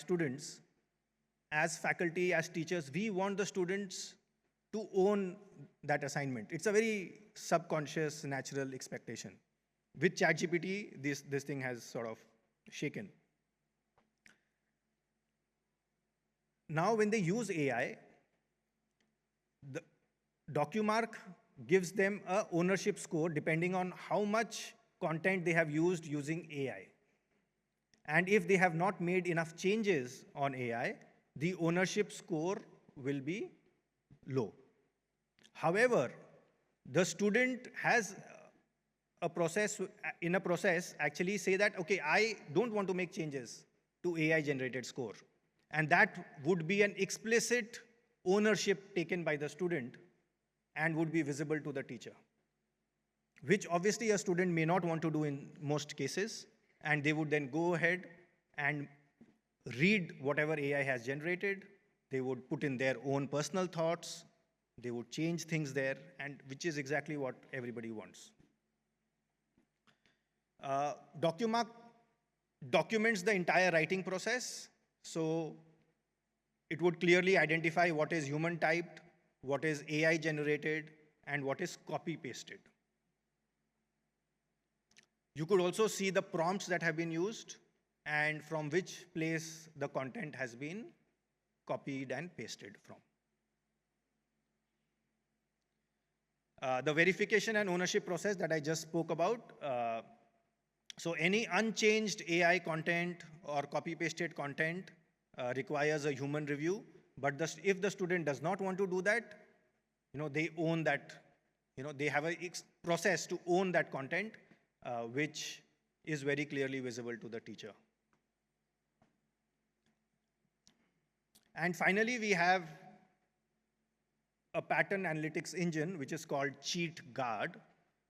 students, as faculty, as teachers, we want the students to own that assignment. It's a very subconscious, natural expectation. With ChatGPT, this thing has sort of shaken. Now, when they use AI, the DocuMark gives them a ownership score depending on how much content they have used using AI. And if they have not made enough changes on AI, the ownership score will be low. However, the student has a process actually say that, okay, I don't want to make changes to AI generated score. And that would be an explicit ownership taken by the student and would be visible to the teacher, which obviously a student may not want to do in most cases. And they would then go ahead and read whatever AI has generated. They would put in their own personal thoughts. They would change things there, and which is exactly what everybody wants. DocuMark documents the entire writing process. So it would clearly identify what is human typed, what is AI generated, and what is copy pasted. You could also see the prompts that have been used and from which place the content has been copied and pasted from. The verification and ownership process that I just spoke about. So any unchanged AI content or copy-pasted content requires a human review. But if the student does not want to do that, they own that. They have a process to own that content, which is very clearly visible to the teacher. And finally, we have a pattern analytics engine, which is called Cheat-Guard.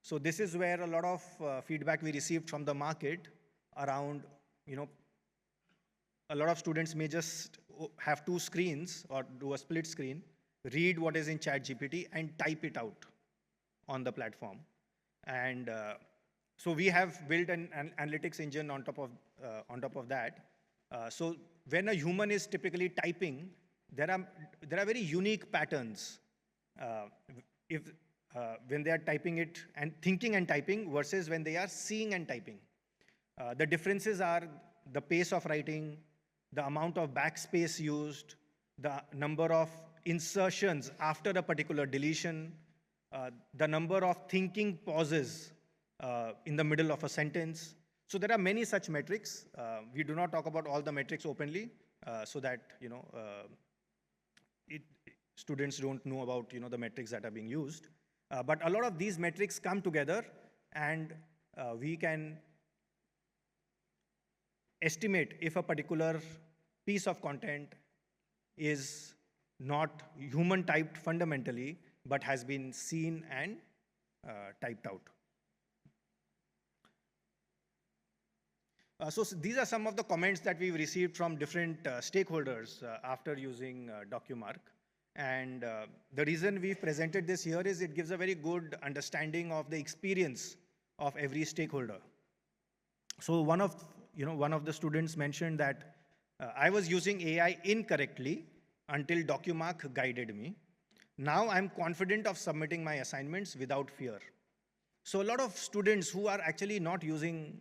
So this is where a lot of feedback we received from the market around, a lot of students may just have two screens or do a split screen, read what is in ChatGPT and type it out on the platform. And so we have built an analytics engine on top of that. So when a human is typically typing, there are very unique patterns. When they are typing it and thinking and typing versus when they are seeing and typing. The differences are the pace of writing, the amount of backspace used, the number of insertions after a particular deletion, the number of thinking pauses in the middle of a sentence. So there are many such metrics. We do not talk about all the metrics openly so that students don't know about the metrics that are being used. But a lot of these metrics come together, and we can estimate if a particular piece of content is not human typed fundamentally, but has been seen and typed out. So these are some of the comments that we've received from different stakeholders after using DocuMark. And the reason we've presented this here is it gives a very good understanding of the experience of every stakeholder. So one of the students mentioned that I was using AI incorrectly until DocuMark guided me. Now I'm confident of submitting my assignments without fear. So a lot of students who are actually not using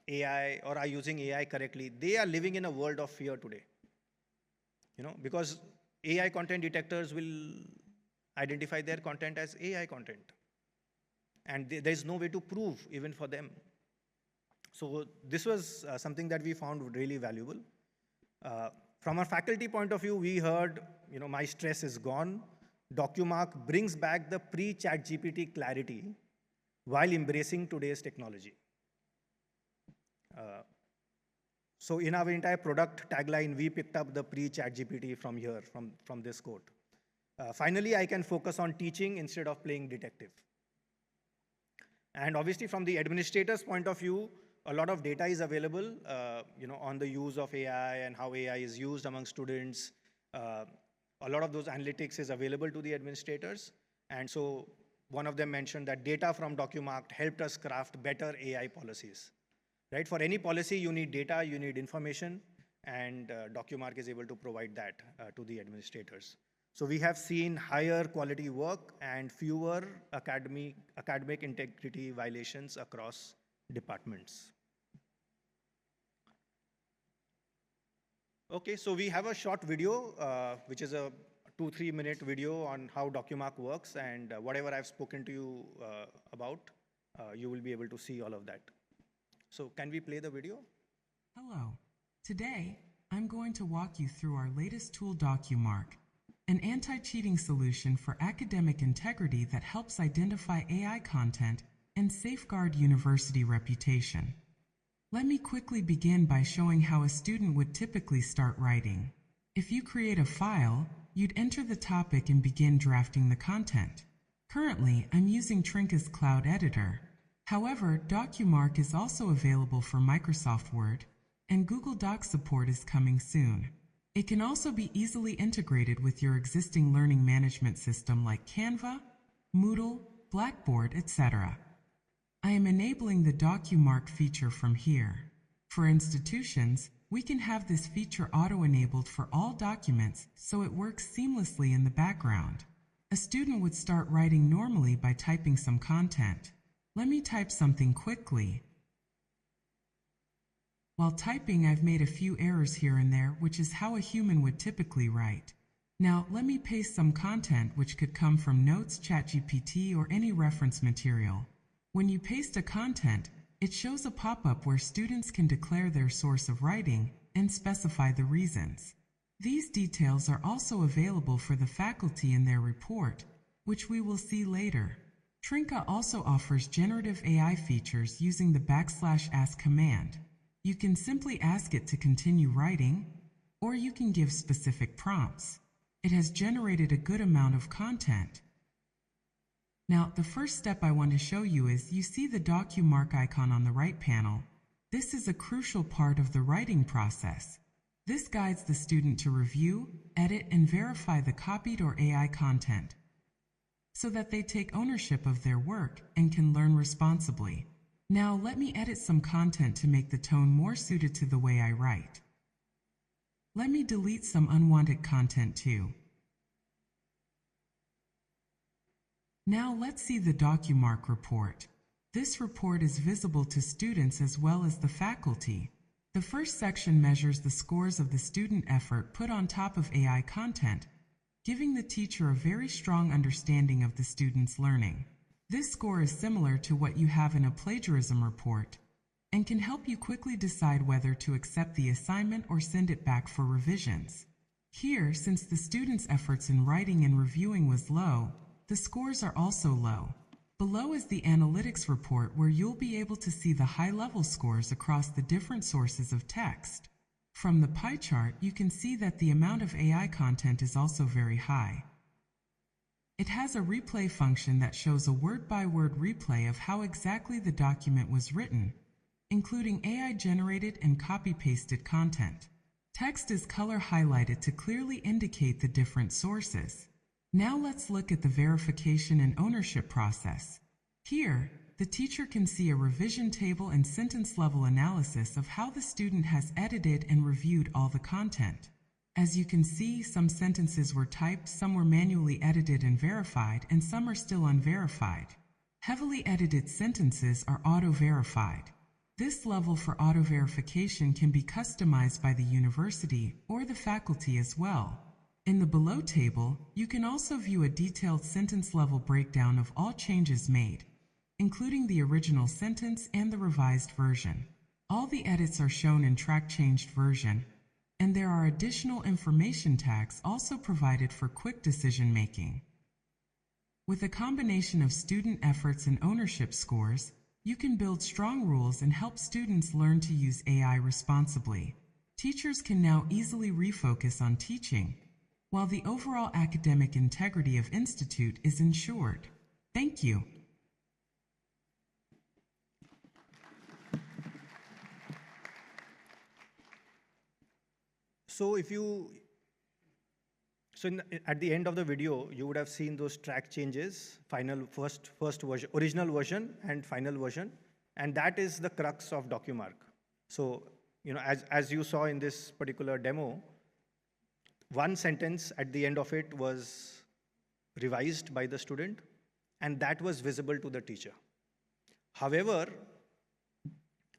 AI or are using AI correctly, they are living in a world of fear today. Because AI content detectors will identify their content as AI content. And there's no way to prove even for them. So this was something that we found really valuable. From a faculty point of view, we heard, my stress is gone. DocuMark brings back the pre-ChatGPT clarity while embracing today's technology. So in our entire product tagline, we picked up the pre-ChatGPT from here, from this quote. Finally, I can focus on teaching instead of playing detective. And obviously, from the administrator's point of view, a lot of data is available, on the use of AI and how AI is used among students. A lot of those analytics is available to the administrators. And so one of them mentioned that data from DocuMark helped us craft better AI policies. Right? For any policy, you need data, you need information. and DocuMark is able to provide that to the administrators. So we have seen higher quality work and fewer academic integrity violations across departments. Okay, so we have a short video, which is a 2-3 minute video on how DocuMark works, and whatever I've spoken to you about, you will be able to see all of that. So can we play the video? Hello. Today, I'm going to walk you through our latest tool, DocuMark, an anti-cheating solution for academic integrity that helps identify AI content and safeguard university reputation. Let me quickly begin by showing how a student would typically start writing. If you create a file, you'd enter the topic and begin drafting the content. Currently, I'm using Trinka's Cloud Editor. However, DocuMark is also available for Microsoft Word, and Google Docs support is coming soon. It can also be easily integrated with your existing learning management system like Canva, Moodle, Blackboard, etc. I am enabling the DocuMark feature from here. For institutions, we can have this feature auto-enabled for all documents so it works seamlessly in the background. A student would start writing normally by typing some content. Let me type something quickly. While typing, I've made a few errors here and there, which is how a human would typically write. Now, let me paste some content which could come from Notes, ChatGPT, or any reference material. When you paste a content, it shows a pop-up where students can declare their source of writing and specify the reasons. These details are also available for the faculty in their report, which we will see later. Trinka also offers generative AI features using the \ask command. You can simply ask it to continue writing, or you can give specific prompts. It has generated a good amount of content. Now, the first step I want to show you is you see the DocuMark icon on the right panel. This is a crucial part of the writing process. This guides the student to review, edit, and verify the copied or AI content so that they take ownership of their work and can learn responsibly. Now, let me edit some content to make the tone more suited to the way I write. Let me delete some unwanted content too. Now let's see the DocuMark report. This report is visible to students as well as the faculty. The first section measures the scores of the student effort put on top of AI content, giving the teacher a very strong understanding of the student's learning. This score is similar to what you have in a plagiarism report and can help you quickly decide whether to accept the assignment or send it back for revisions. Here, since the student's efforts in writing and reviewing was low, the scores are also low. Below is the analytics report where you'll be able to see the high-level scores across the different sources of text. From the pie chart, you can see that the amount of AI content is also very high. It has a replay function that shows a word-by-word replay of how exactly the document was written, including AI-generated and copy-pasted content. Text is color highlighted to clearly indicate the different sources. Now let's look at the verification and ownership process. Here, the teacher can see a revision table and sentence-level analysis of how the student has edited and reviewed all the content. As you can see, some sentences were typed, some were manually edited and verified, and some are still unverified. Heavily edited sentences are auto-verified. This level for auto-verification can be customized by the university or the faculty as well. In the below table, you can also view a detailed sentence-level breakdown of all changes made, including the original sentence and the revised version. All the edits are shown in track changed version, and there are additional information tags also provided for quick decision-making. With a combination of student efforts and ownership scores, you can build strong rules and help students learn to use AI responsibly. Teachers can now easily refocus on teaching, while the overall academic integrity of Institute is ensured. Thank you. So at the end of the video, you would have seen those track changes, first version, original version and final version, and that is the crux of DocuMark. So as you saw in this particular demo, one sentence at the end of it was revised by the student, and that was visible to the teacher. However,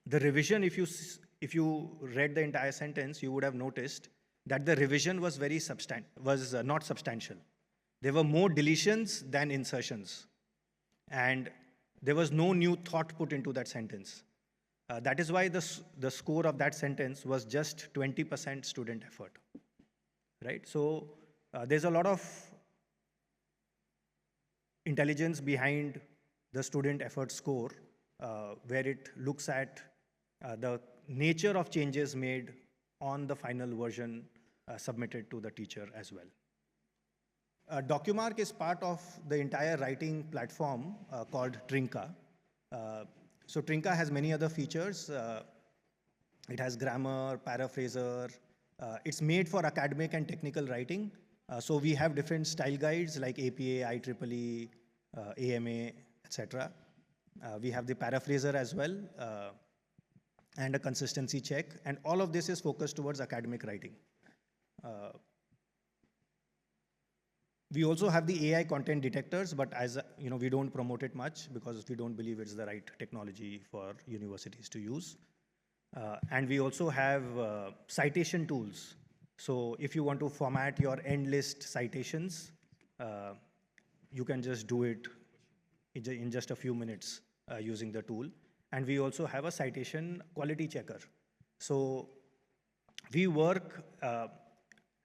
the revision, if you read the entire sentence, you would have noticed that the revision was not substantial. There were more deletions than insertions, and there was no new thought put into that sentence. That is why the score of that sentence was just 20% student effort, right? So there's a lot of intelligence behind the student effort score, where it looks at the nature of changes made on the final version submitted to the teacher as well. DocuMark is part of the entire writing platform called Trinka. So Trinka has many other features. It has grammar, paraphraser. It's made for academic and technical writing. So we have different style guides like APA, IEEE, AMA, etc. We have the paraphraser as well, and a consistency check. And all of this is focused towards academic writing. We also have the AI content detectors, but as you know, we don't promote it much because we don't believe it's the right technology for universities to use. And we also have citation tools. So if you want to format your end list citations, you can just do it in just a few minutes using the tool. And we also have a citation quality checker. So we work,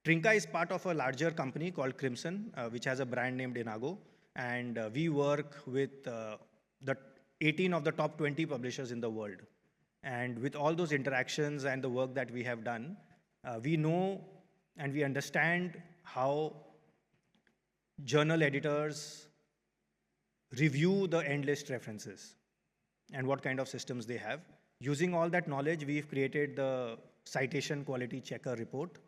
Trinka is part of a larger company called Crimson, which has a brand named A.G.E.N.D.A. And we work with the 18 of the top 20 publishers in the world. And with all those interactions and the work that we have done, we know and we understand how journal editors review the end list references and what kind of systems they have. Using all that knowledge, we've created the citation quality checker report,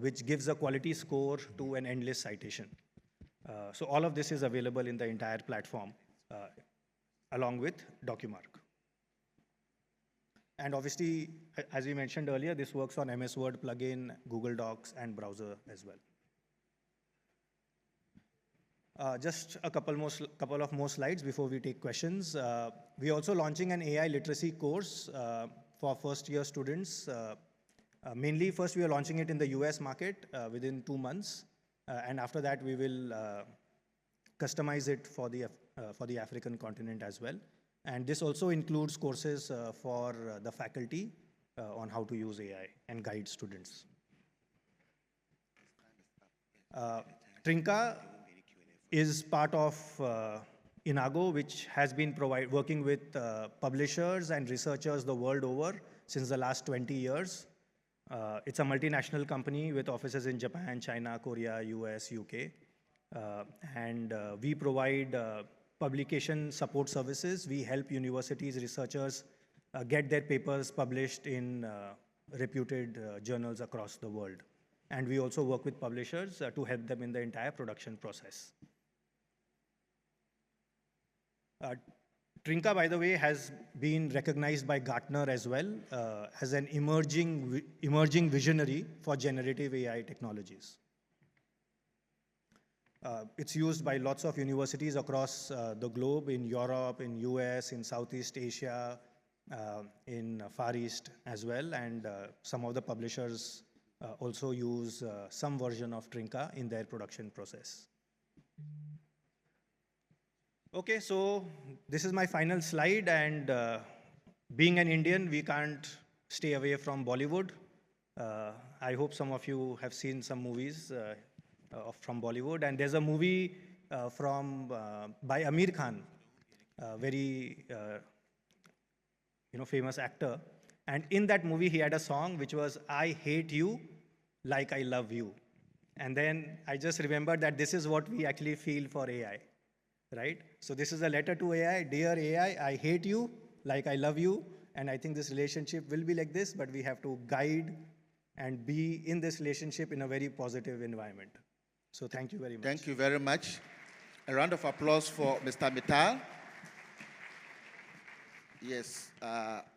which gives a quality score to an end list citation. So all of this is available in the entire platform, along with DocuMark. And obviously, as we mentioned earlier, this works on MS Word plugin, Google Docs, and browser as well. Just a couple of more slides before we take questions. We're also launching an AI literacy course for first-year students. Mainly, first we are launching it in the US market within 2 months, and after that we will customize it for the African continent as well. And this also includes courses for the faculty on how to use AI and guide students. Trinka is part of A.G.E.N.D.A, which has been working with publishers and researchers the world over since the last 20 years. It's a multinational company with offices in Japan, China, Korea, US, UK. And we provide publication support services. We help universities, researchers get their papers published in reputed journals across the world. And we also work with publishers to help them in the entire production process. Trinka, by the way, has been recognized by Gartner as well as an emerging visionary for generative AI technologies. It's used by lots of universities across the globe, in Europe, in US, in Southeast Asia, in Far East as well, and some of the publishers also use some version of Trinka in their production process. Okay, so this is my final slide, and being an Indian, we can't stay away from Bollywood. I hope some of you have seen some movies from Bollywood, and there's a movie by Amir Khan, very famous actor, and in that movie he had a song which was "I hate you like I love you," and then I just remembered that this is what we actually feel for AI. Right? So this is a letter to AI. Dear AI, I hate you like I love you. And I think this relationship will be like this, but we have to guide and be in this relationship in a very positive environment. So thank you very much. Thank you very much. A round of applause for Mr. Mittal. Yes.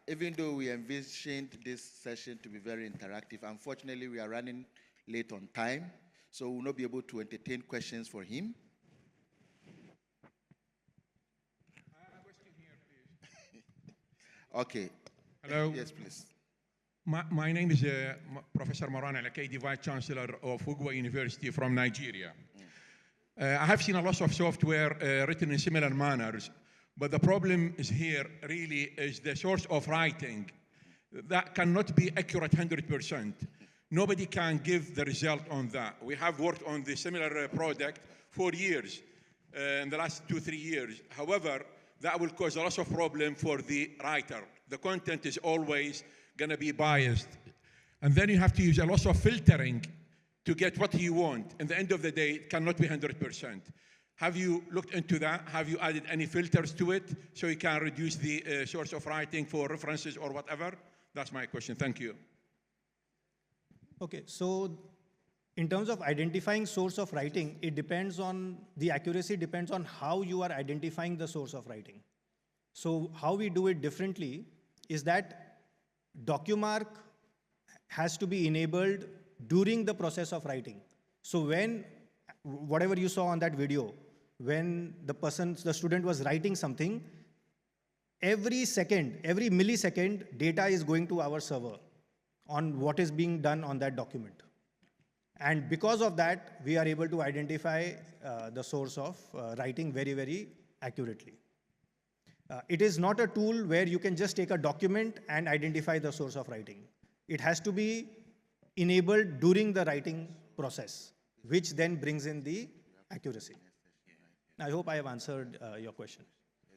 Even though we envisioned this session to be very interactive, unfortunately, we are running late on time, so we will not be able to entertain questions for him. Okay. Hello. Yes, please. My name is Professor Moran Al-Akaidi, Vice Chancellor of Ugwa University from Nigeria. I have seen a lot of software written in similar manners, but the problem is here really is the source of writing. That cannot be accurate 100%. Nobody can give the result on that. We have worked on the similar product for years, in the last 2-3 years. However, that will cause a lot of problem for the writer. The content is always going to be biased. And then you have to use a lot of filtering to get what you want. In the end of the day, it cannot be 100%. Have you looked into that? Have you added any filters to it so you can reduce the source of writing for references or whatever? That's my question. Thank you. Okay, so in terms of identifying source of writing, it depends on, the accuracy depends on how you are identifying the source of writing. So how we do it differently is that DocuMark has to be enabled during the process of writing. So when, whatever you saw on that video, when the student was writing something, every second, every millisecond, data is going to our server on what is being done on that document. And because of that, we are able to identify the source of writing very, very accurately. It is not a tool where you can just take a document and identify the source of writing. It has to be enabled during the writing process, which then brings in the accuracy. I hope I have answered your question.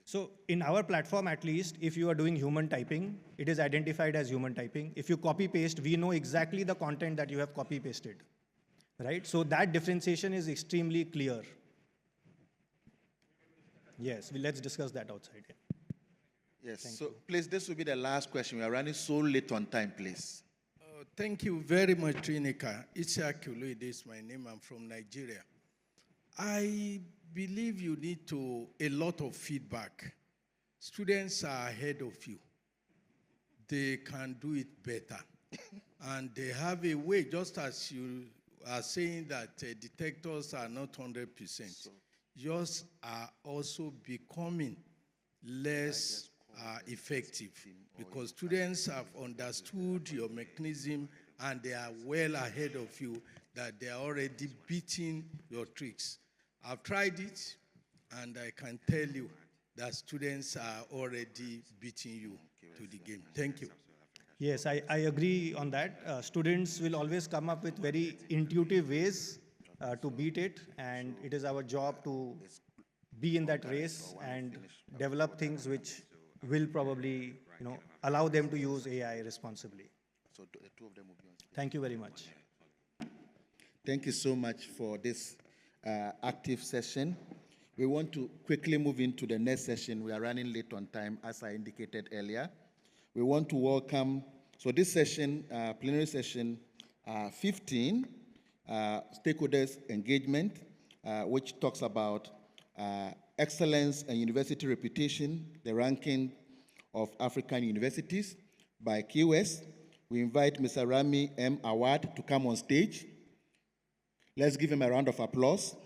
So in our platform, at least, if you are doing human typing, it is identified as human typing. If you copy paste, we know exactly the content that you have copy pasted, right? So that differentiation is extremely clear. Yes, let's discuss that outside. Yeah. Yes, so please, this will be the last question. We are running so late on time, please. Thank you very much, Trinika. Isiaku is my name. I'm from Nigeria. I believe you need a lot of feedback. Students are ahead of you. They can do it better. And they have a way, just as you are saying that detectors are not 100%. Yours are also becoming less effective because students have understood your mechanism and they are well ahead of you, that they are already beating your tricks. I've tried it and I can tell you that students are already beating you to the game. Thank you. Yes, I agree on that. Students will always come up with very intuitive ways to beat it, and it is our job to be in that race and develop things which will probably, allow them to use AI responsibly. So the two of them will be on stage. Thank you very much. Thank you so much for this active session. We want to quickly move into the next session. We are running late on time, as I indicated earlier. We want to welcome, so this session, plenary session 15, stakeholders engagement, which talks about excellence and university reputation, the ranking of African universities by QS. We invite Mr. Rami M. Awad to come on stage. Let's give him a round of applause.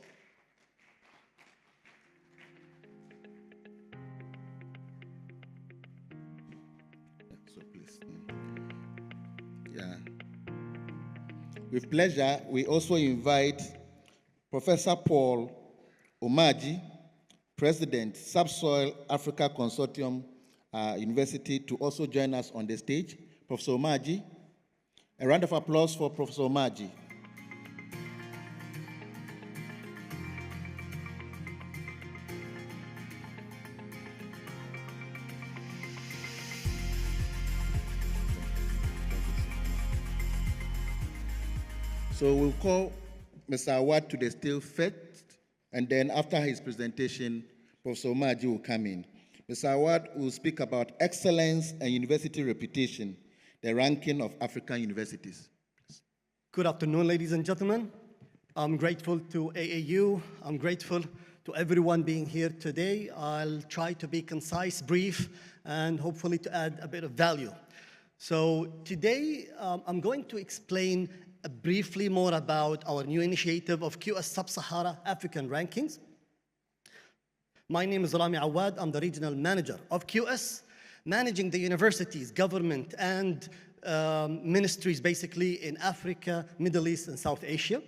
So please. Yeah. With pleasure, we also invite Professor Paul Omaji, President, Subsoil Africa Consortium University, to also join us on the stage. Professor Omaji. A round of applause for Professor Omaji. So we'll call Mr. Awad to the stage first, and then after his presentation, Professor Omaji will come in. Mr. Awad will speak about excellence and university reputation, the ranking of African universities. Good afternoon, ladies and gentlemen. I'm grateful to AAU. I'm grateful to everyone being here today. I'll try to be concise, brief, and hopefully to add a bit of value. So today, I'm going to explain briefly more about our new initiative of QS Sub-Sahara African Rankings. My name is Rami Awad. I'm the regional manager of QS, managing the universities, government, and ministries basically in Africa, Middle East, and South Asia.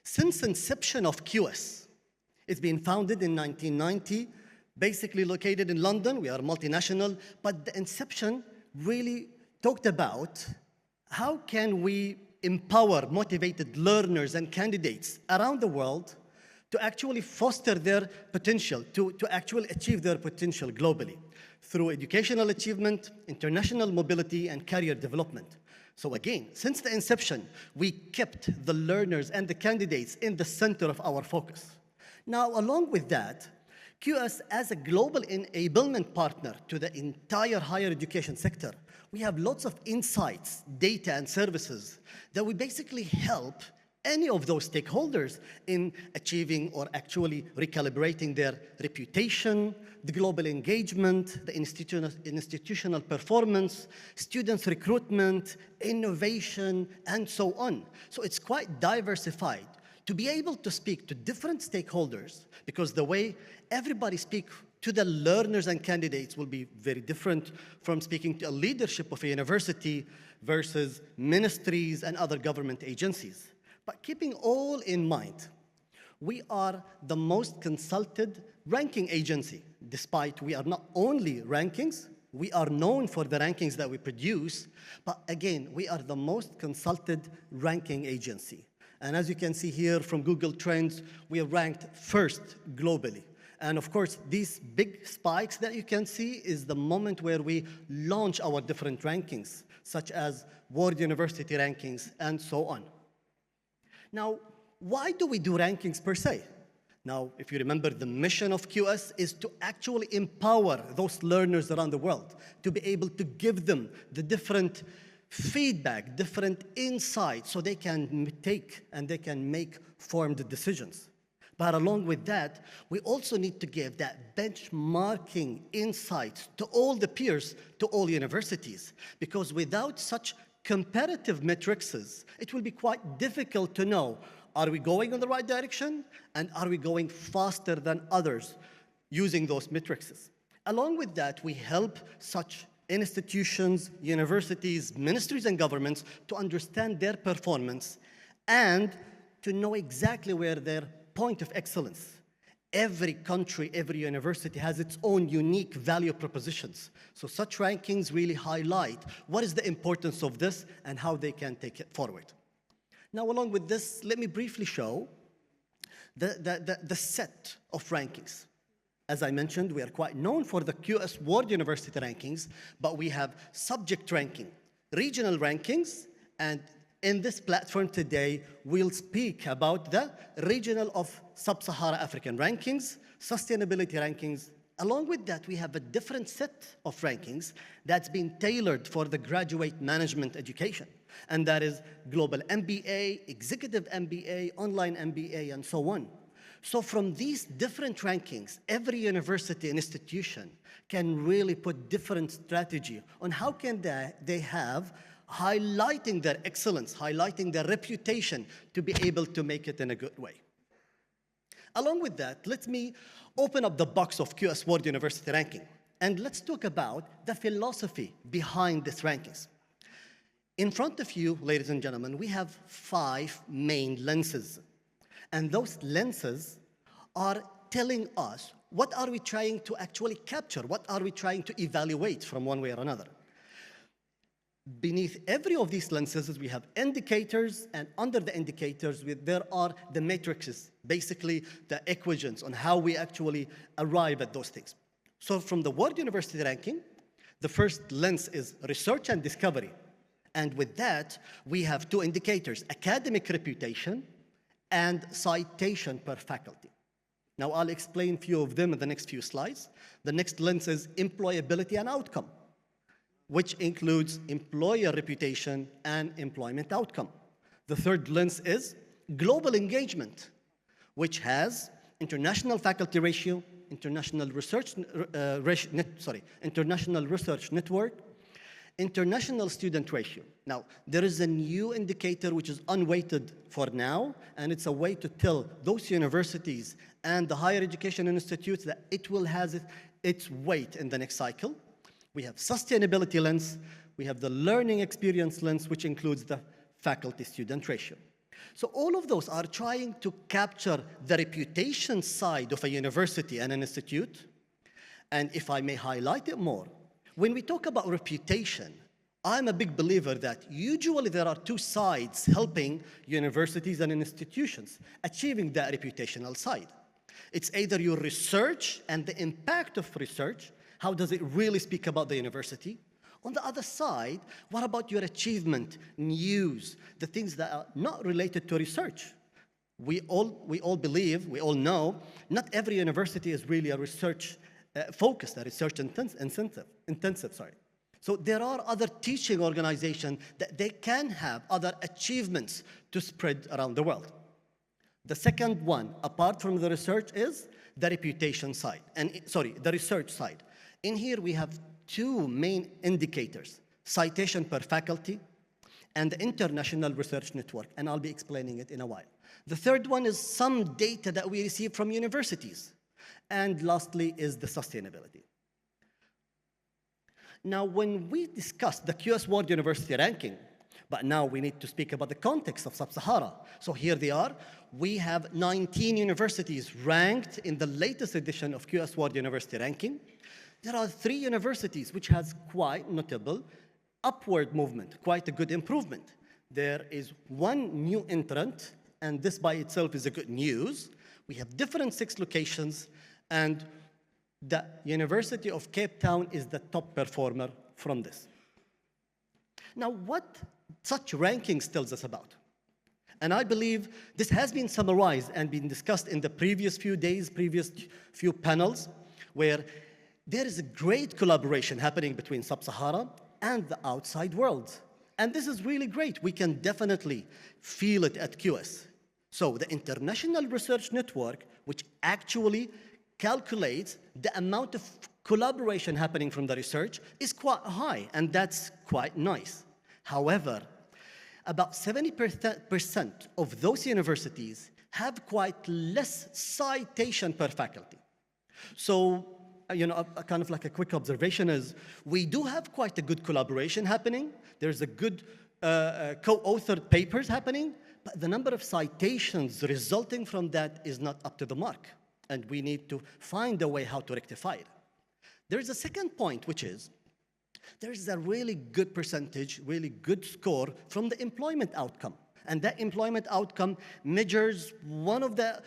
Since inception of QS, it's been founded in 1990, basically located in London. We are multinational, but the inception really talked about how can we empower motivated learners and candidates around the world to actually foster their potential, to actually achieve their potential globally through educational achievement, international mobility, and career development. So again, since the inception, we kept the learners and the candidates in the center of our focus. Now, along with that, QS as a global enablement partner to the entire higher education sector, we have lots of insights, data, and services that we basically help any of those stakeholders in achieving or actually recalibrating their reputation, the global engagement, the institutional performance, students' recruitment, innovation, and so on. So it's quite diversified to be able to speak to different stakeholders, because the way everybody speaks to the learners and candidates will be very different from speaking to a leadership of a university versus ministries and other government agencies. But keeping all in mind, we are the most consulted ranking agency. Despite we are not only rankings, we are known for the rankings that we produce, but again, we are the most consulted ranking agency. And as you can see here from Google Trends, we are ranked first globally. And of course, these big spikes that you can see is the moment where we launch our different rankings, such as World University rankings and so on. Now, why do we do rankings per se? Now, if you remember, the mission of QS is to actually empower those learners around the world, to be able to give them the different feedback, different insights, so they can take and they can make formed decisions. But along with that, we also need to give that benchmarking insights to all the peers, to all universities, because without such comparative metrics, it will be quite difficult to know, are we going in the right direction, and are we going faster than others using those metrics? Along with that, we help such institutions, universities, ministries, and governments to understand their performance and to know exactly where their point of excellence. Every country, every university has its own unique value propositions. So such rankings really highlight what is the importance of this and how they can take it forward. Now, along with this, let me briefly show the set of rankings. As I mentioned, we are quite known for the QS World University rankings, but we have subject ranking, regional rankings, and in this platform today, we'll speak about the regional of Sub-Sahara African rankings, sustainability rankings. Along with that, we have a different set of rankings that's been tailored for the graduate management education. And that is global MBA, executive MBA, online MBA, and so on. So from these different rankings, every university and institution can really put different strategy on how can they have highlighting their excellence, highlighting their reputation to be able to make it in a good way. Along with that, let me open up the box of QS World University ranking, and let's talk about the philosophy behind these rankings. In front of you, ladies and gentlemen, we have 5 main lenses. And those lenses are telling us what are we trying to actually capture, what are we trying to evaluate from one way or another. Beneath every of these lenses, we have indicators, and under the indicators, there are the matrices, basically the equations on how we actually arrive at those things. So from the World University ranking, the first lens is research and discovery. And with that, we have 2 indicators, academic reputation and citation per faculty. Now, I'll explain a few of them in the next few slides. The next lens is employability and outcome, which includes employer reputation and employment outcome. The third lens is global engagement, which has international faculty ratio, International Research Network, international student ratio. Now, there is a new indicator which is unweighted for now, and it's a way to tell those universities and the higher education institutes that it will have its weight in the next cycle. We have sustainability lens, we have the learning experience lens, which includes the faculty-student ratio. So all of those are trying to capture the reputation side of a university and an institute. And if I may highlight it more, when we talk about reputation, I'm a big believer that usually there are two sides helping universities and institutions achieving that reputational side. It's either your research and the impact of research, how does it really speak about the university? On the other side, what about your achievement, news, the things that are not related to research? We all believe, we all know, not every university is really a research focused, a research intensive. So there are other teaching organizations that they can have other achievements to spread around the world. The second one, apart from the research, is the reputation side, the research side. In here we have two main indicators, citation per faculty and the International Research Network, and I'll be explaining it in a while. The third one is some data that we receive from universities. And lastly is the sustainability. Now, when we discuss the QS World University ranking, but now we need to speak about the context of Sub-Sahara. So here they are. We have 19 universities ranked in the latest edition of QS World University ranking. There are 3 universities which has quite notable upward movement, quite a good improvement. There is one new entrant, and this by itself is a good news. We have different 6 locations, and the University of Cape Town is the top performer from this. Now, what such rankings tells us about? And I believe this has been summarized and been discussed in the previous few days, previous few panels, where there is a great collaboration happening between Sub-Sahara and the outside world. And this is really great. We can definitely feel it at QS. So the International Research Network, which actually calculates the amount of collaboration happening from the research, is quite high, and that's quite nice. However, about 70% of those universities have quite less citation per faculty. So, kind of like a quick observation is, we do have quite a good collaboration happening. There's a good co-authored papers happening, but the number of citations resulting from that is not up to the mark, and we need to find a way how to rectify it. There is a second point, which is, there is a really good percentage, really good score from the employment outcome. And that employment outcome measures one of the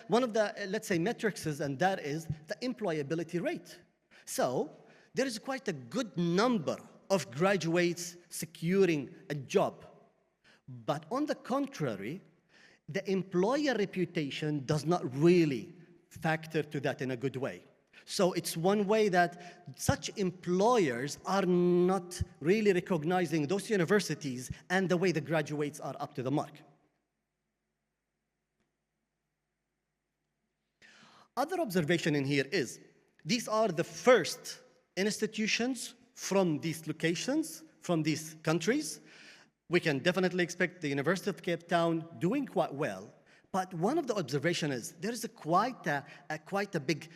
let's say, metrics, and that is the employability rate. So there is quite a good number of graduates securing a job. But on the contrary, the employer reputation does not really factor to that in a good way. So it's one way that such employers are not really recognizing those universities and the way the graduates are up to the mark. Other observation in here is, these are the first institutions from these locations, from these countries. We can definitely expect the University of Cape Town doing quite well, but one of the observations is there is quite a big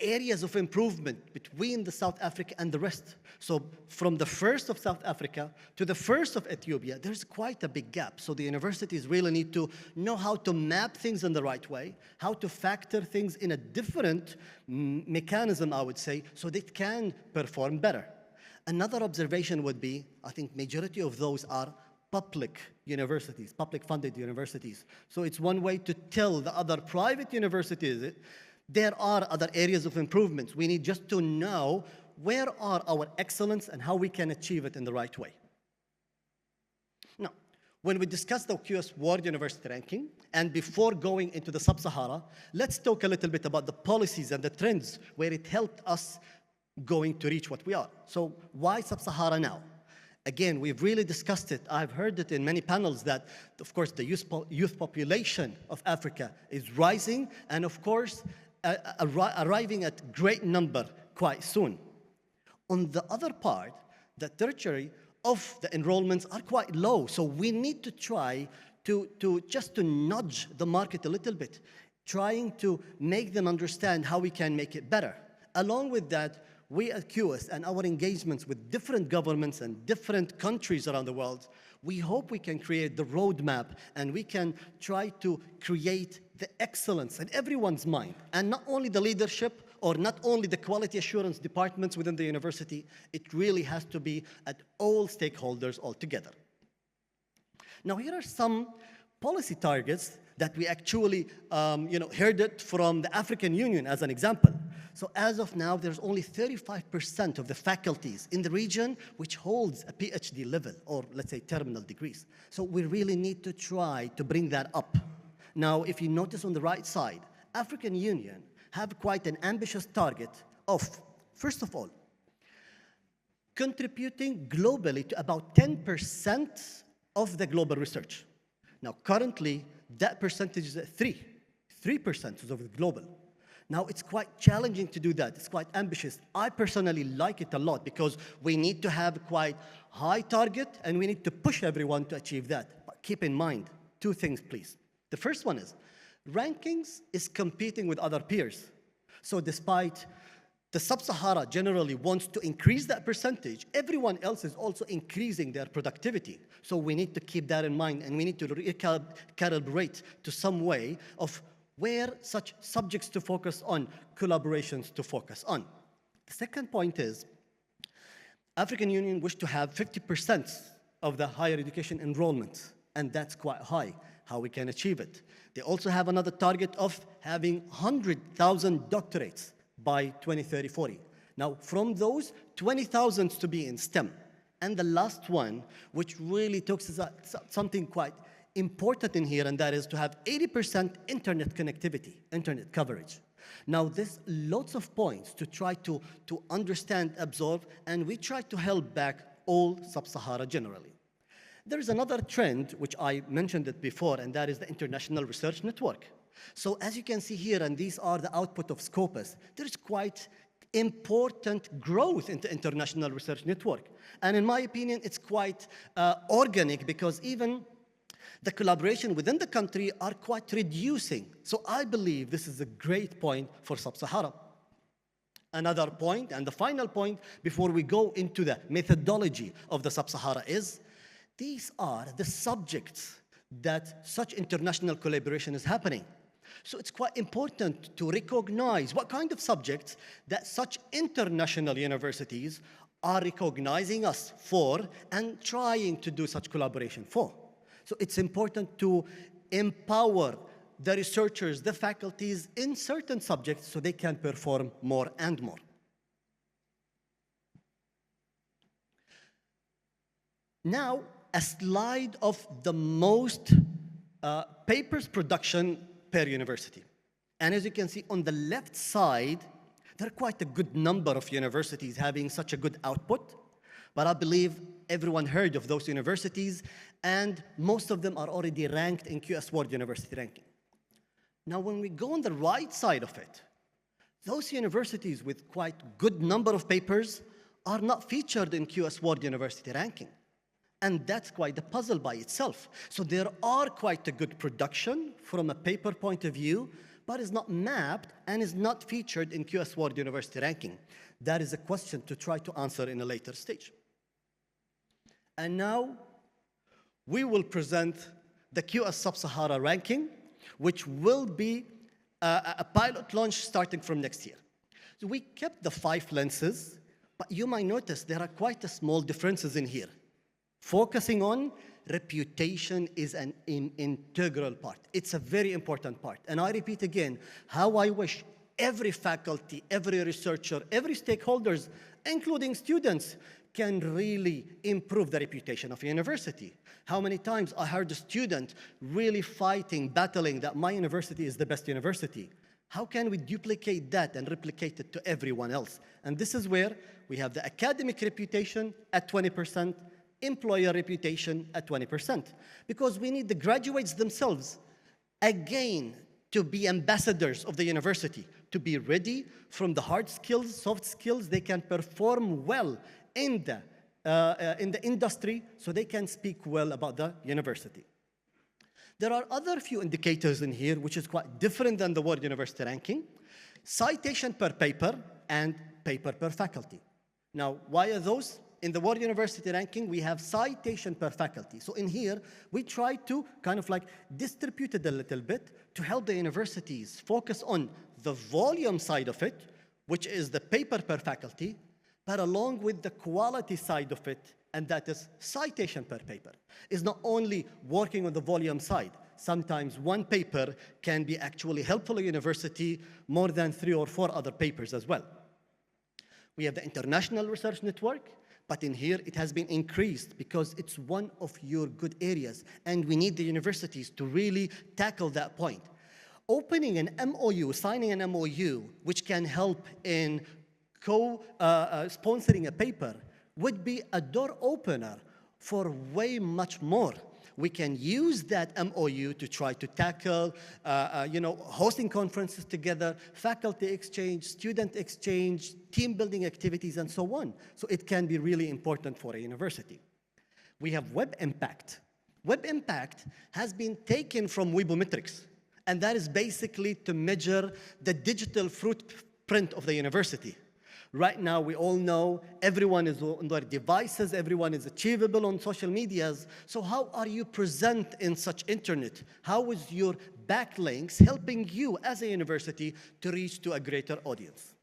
areas of improvement between the South Africa and the rest. So from the first of South Africa to the first of Ethiopia, there's quite a big gap. So the universities really need to know how to map things in the right way, how to factor things in a different mechanism, I would say, so they can perform better. Another observation would be, I think majority of those are public universities, public funded universities. So it's one way to tell the other private universities there are other areas of improvements. We need just to know where are our excellence and how we can achieve it in the right way. Now, when we discuss the QS World University ranking, and before going into the Sub-Sahara, let's talk a little bit about the policies and the trends where it helped us going to reach what we are. So why Sub-Sahara now? Again, we've really discussed it. I've heard it in many panels that, of course, the youth population of Africa is rising, and of course, arriving at great number quite soon. On the other part, the tertiary of the enrollments are quite low, so we need to try to just to nudge the market a little bit, trying to make them understand how we can make it better. Along with that, we at QS and our engagements with different governments and different countries around the world, we hope we can create the roadmap and we can try to create the excellence in everyone's mind, and not only the leadership or not only the quality assurance departments within the university, it really has to be at all stakeholders altogether. Now, here are some policy targets that we actually heard it from the African Union as an example. So as of now, there's only 35% of the faculties in the region which holds a PhD level, or let's say terminal degrees. So we really need to try to bring that up. Now, if you notice on the right side, African Union have quite an ambitious target of, first of all, contributing globally to about 10% of the global research. Now, currently, that percentage is at 3% of the global. Now, it's quite challenging to do that. It's quite ambitious. I personally like it a lot because we need to have quite high target and we need to push everyone to achieve that. But keep in mind, two things, please. The first one is, rankings is competing with other peers. So despite the Sub-Sahara generally wants to increase that percentage, everyone else is also increasing their productivity. So we need to keep that in mind, and we need to recalibrate to some way of where such subjects to focus on, collaborations to focus on. The second point is, African Union wish to have 50% of the higher education enrollment, and that's quite high. How we can achieve it? They also have another target of having 100,000 doctorates by 2030-40. Now, from those, 20,000 to be in STEM. And the last one, which really talks about something quite important in here, and that is to have 80% internet connectivity, internet coverage. Now, there's lots of points to try to understand, absorb, and we try to help back all Sub-Sahara generally. There is another trend, which I mentioned it before, and that is the International Research Network. So as you can see here, and these are the output of Scopus, there is quite important growth in the International Research Network. And in my opinion, it's quite organic, because even the collaboration within the country are quite reducing. So I believe this is a great point for Sub-Sahara. Another point, and the final point, before we go into the methodology of the Sub-Sahara is, these are the subjects that such international collaboration is happening. So it's quite important to recognize what kind of subjects that such international universities are recognizing us for and trying to do such collaboration for. So it's important to empower the researchers, the faculties in certain subjects so they can perform more and more. Now, a slide of the most papers production per university. And as you can see on the left side, there are quite a good number of universities having such a good output, but I believe everyone heard of those universities, and most of them are already ranked in QS World University Ranking. Now, when we go on the right side of it, those universities with quite good number of papers are not featured in QS World University Ranking. And that's quite a puzzle by itself. So there are quite a good production from a paper point of view, but is not mapped and is not featured in QS World University Ranking. That is a question to try to answer in a later stage. And now we will present the QS Sub-Sahara Ranking, which will be a pilot launch starting from next year. So we kept the 5 lenses, but you might notice there are quite a small differences in here. Focusing on reputation is an integral part. It's a very important part. And I repeat again, how I wish every faculty, every researcher, every stakeholders, including students, can really improve the reputation of a university. How many times I heard a student really fighting, battling that my university is the best university. How can we duplicate that and replicate it to everyone else? And this is where we have the academic reputation at 20%, employer reputation at 20%, because we need the graduates themselves, again, to be ambassadors of the university, to be ready from the hard skills, soft skills. They can perform well in the industry, so they can speak well about the university. There are other few indicators in here, which is quite different than the World University Ranking. Citation per paper and paper per faculty. Now, why are those? In the World University Ranking, we have citation per faculty. So in here, we try to kind of like distribute it a little bit to help the universities focus on the volume side of it, which is the paper per faculty, but along with the quality side of it, and that is citation per paper. It's not only working on the volume side. Sometimes one paper can be actually helpful to a university more than 3 or 4 other papers as well. We have the International Research Network, but in here it has been increased because it's one of your good areas, and we need the universities to really tackle that point. Opening an MOU, signing an MOU, which can help in sponsoring a paper, would be a door opener for way much more. We can use that MOU to try to tackle, hosting conferences together, faculty exchange, student exchange, team building activities, and so on. So it can be really important for a university. We have Web Impact. Web Impact has been taken from Webometrics, and that is basically to measure the digital footprint of the university. Right now, we all know everyone is on their devices, everyone is achievable on social medias. So how are you present in such internet? How is your backlinks helping you as a university to reach to a greater audience?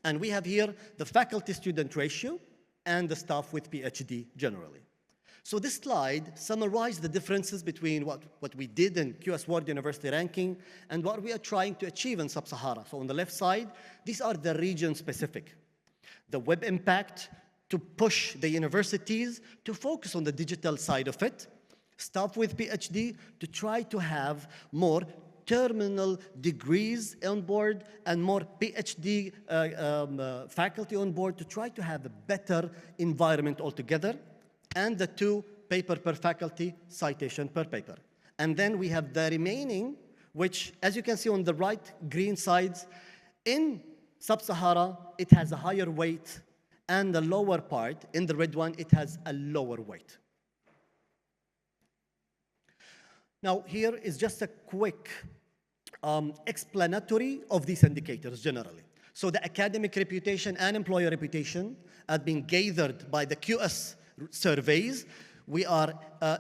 And we have here the faculty-student ratio and the staff with PhD generally. So this slide summarizes the differences between what we did in QS World University Ranking and what we are trying to achieve in Sub-Sahara. So on the left side, these are the region-specific. The Web Impact to push the universities to focus on the digital side of it. Staff with PhD to try to have more terminal degrees on board and more PhD faculty on board to try to have a better environment altogether. And the 2 paper per faculty, citation per paper. And then we have the remaining, which, as you can see on the right green sides, in Sub-Sahara, it has a higher weight, and the lower part, in the red one, it has a lower weight. Now, here is just a quick explanatory of these indicators generally. So the academic reputation and employer reputation have been gathered by the QS surveys. We are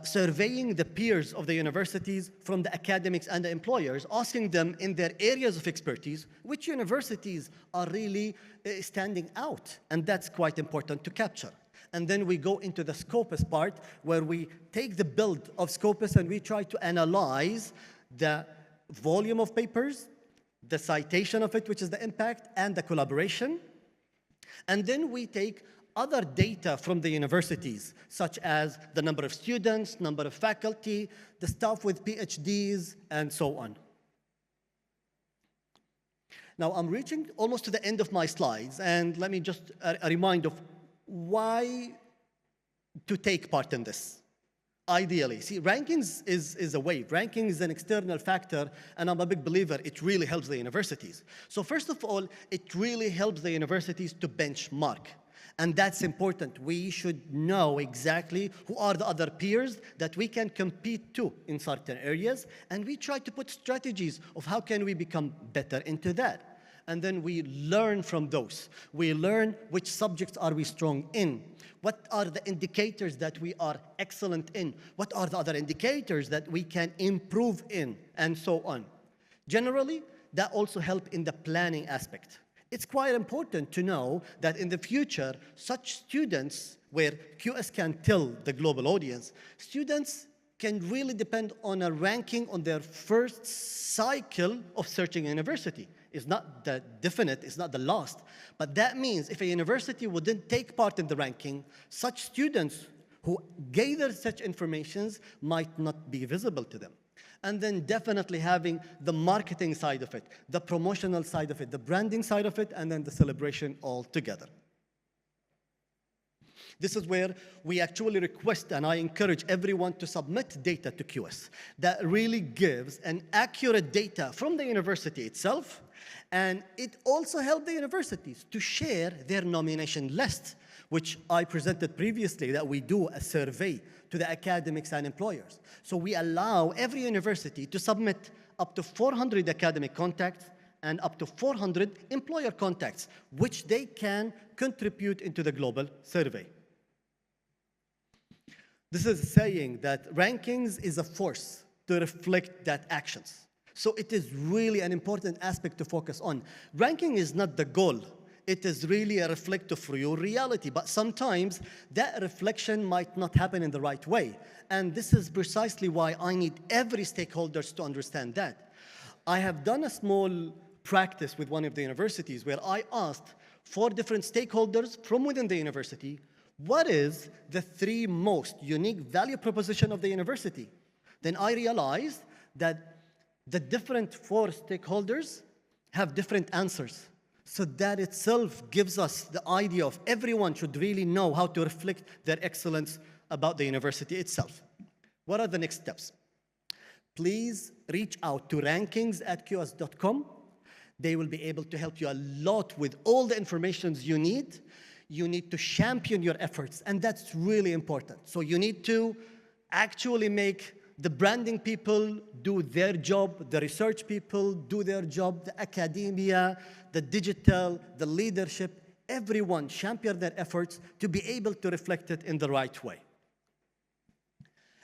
surveying the peers of the universities from the academics and the employers, asking them in their areas of expertise, which universities are really standing out, and that's quite important to capture. And then we go into the Scopus part, where we take the build of Scopus and we try to analyze the volume of papers, the citation of it, which is the impact, and the collaboration. And then we take other data from the universities, such as the number of students, number of faculty, the staff with PhDs, and so on. Now, I'm reaching almost to the end of my slides, and let me just a reminder of why to take part in this. Ideally, see, rankings is a way. Ranking is an external factor, and I'm a big believer it really helps the universities. So first of all, it really helps the universities to benchmark. And that's important. We should know exactly who are the other peers that we can compete to in certain areas, and we try to put strategies of how can we become better into that. And then we learn from those. We learn which subjects are we strong in, what are the indicators that we are excellent in, what are the other indicators that we can improve in, and so on. Generally, that also helps in the planning aspect. It's quite important to know that in the future, such students, where QS can tell the global audience, students can really depend on a ranking on their first cycle of searching a university. It's not the definite, it's not the last. But that means if a university wouldn't take part in the ranking, such students who gather such informations might not be visible to them. And then definitely having the marketing side of it, the promotional side of it, the branding side of it, and then the celebration all together. This is where we actually request, and I encourage everyone to submit data to QS that really gives an accurate data from the university itself, and it also helps the universities to share their nomination list, which I presented previously, that we do a survey to the academics and employers. So we allow every university to submit up to 400 academic contacts and up to 400 employer contacts, which they can contribute into the global survey. This is saying that rankings is a force to reflect that actions. So it is really an important aspect to focus on. Ranking is not the goal. It is really a reflective for your reality, but sometimes that reflection might not happen in the right way. And this is precisely why I need every stakeholder to understand that. I have done a small practice with one of the universities where I asked 4 different stakeholders from within the university, what is the 3 most unique value proposition of the university? Then I realized that the different 4 stakeholders have different answers. So that itself gives us the idea of everyone should really know how to reflect their excellence about the university itself. What are the next steps? Please reach out to rankings@qs.com. They will be able to help you a lot with all the information you need. You need to champion your efforts, and that's really important. So you need to actually make the branding people do their job, the research people do their job, the academia, the digital, the leadership, everyone champion their efforts to be able to reflect it in the right way.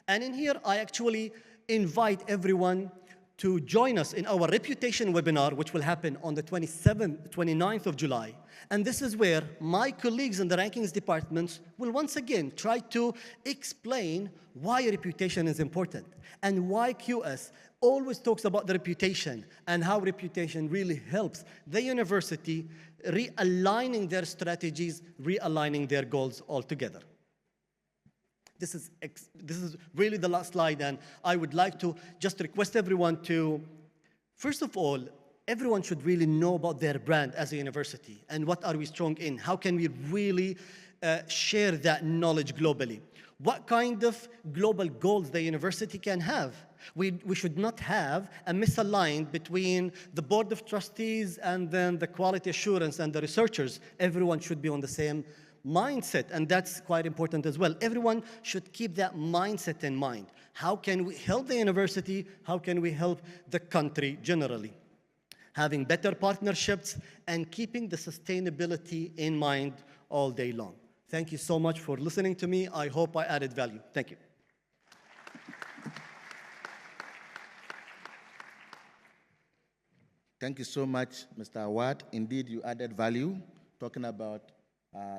And in here, I actually invite everyone to join us in our reputation webinar, which will happen on the 29th of July. And this is where my colleagues in the rankings departments will once again try to explain why reputation is important and why QS always talks about the reputation and how reputation really helps the university realigning their strategies, realigning their goals altogether. This is really the last slide, and I would like to just request everyone to, first of all, everyone should really know about their brand as a university and what are we strong in. How can we really share that knowledge globally? What kind of global goals the university can have? We should not have a misalignment between the board of trustees and then the quality assurance and the researchers. Everyone should be on the same mindset, and that's quite important as well. Everyone should keep that mindset in mind. How can we help the university? How can we help the country generally? Having better partnerships and keeping the sustainability in mind all day long. Thank you so much for listening to me. I hope I added value. Thank you. Thank you so much, Mr. Awad. Indeed, you added value, talking about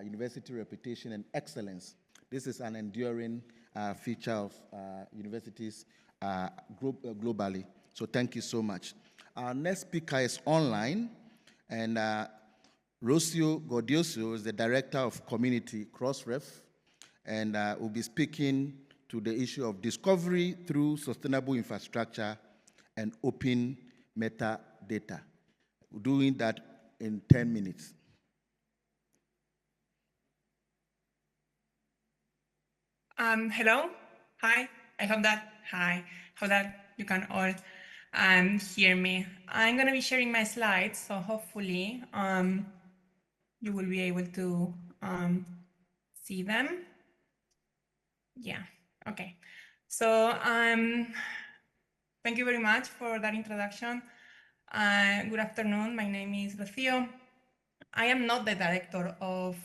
university reputation and excellence. This is an enduring feature of universities globally. So thank you so much. Our next speaker is online, and Rocio Gordioso is the Director of Community Crossref, and will be speaking to the issue of discovery through sustainable infrastructure and open metadata. We're doing that in 10 minutes. Hello, hi, I hope that you can all hear me. I'm gonna be sharing my slides, so hopefully you will be able to see them. Yeah, okay. So thank you very much for that introduction. Good afternoon, my name is Rocio. I am not the director of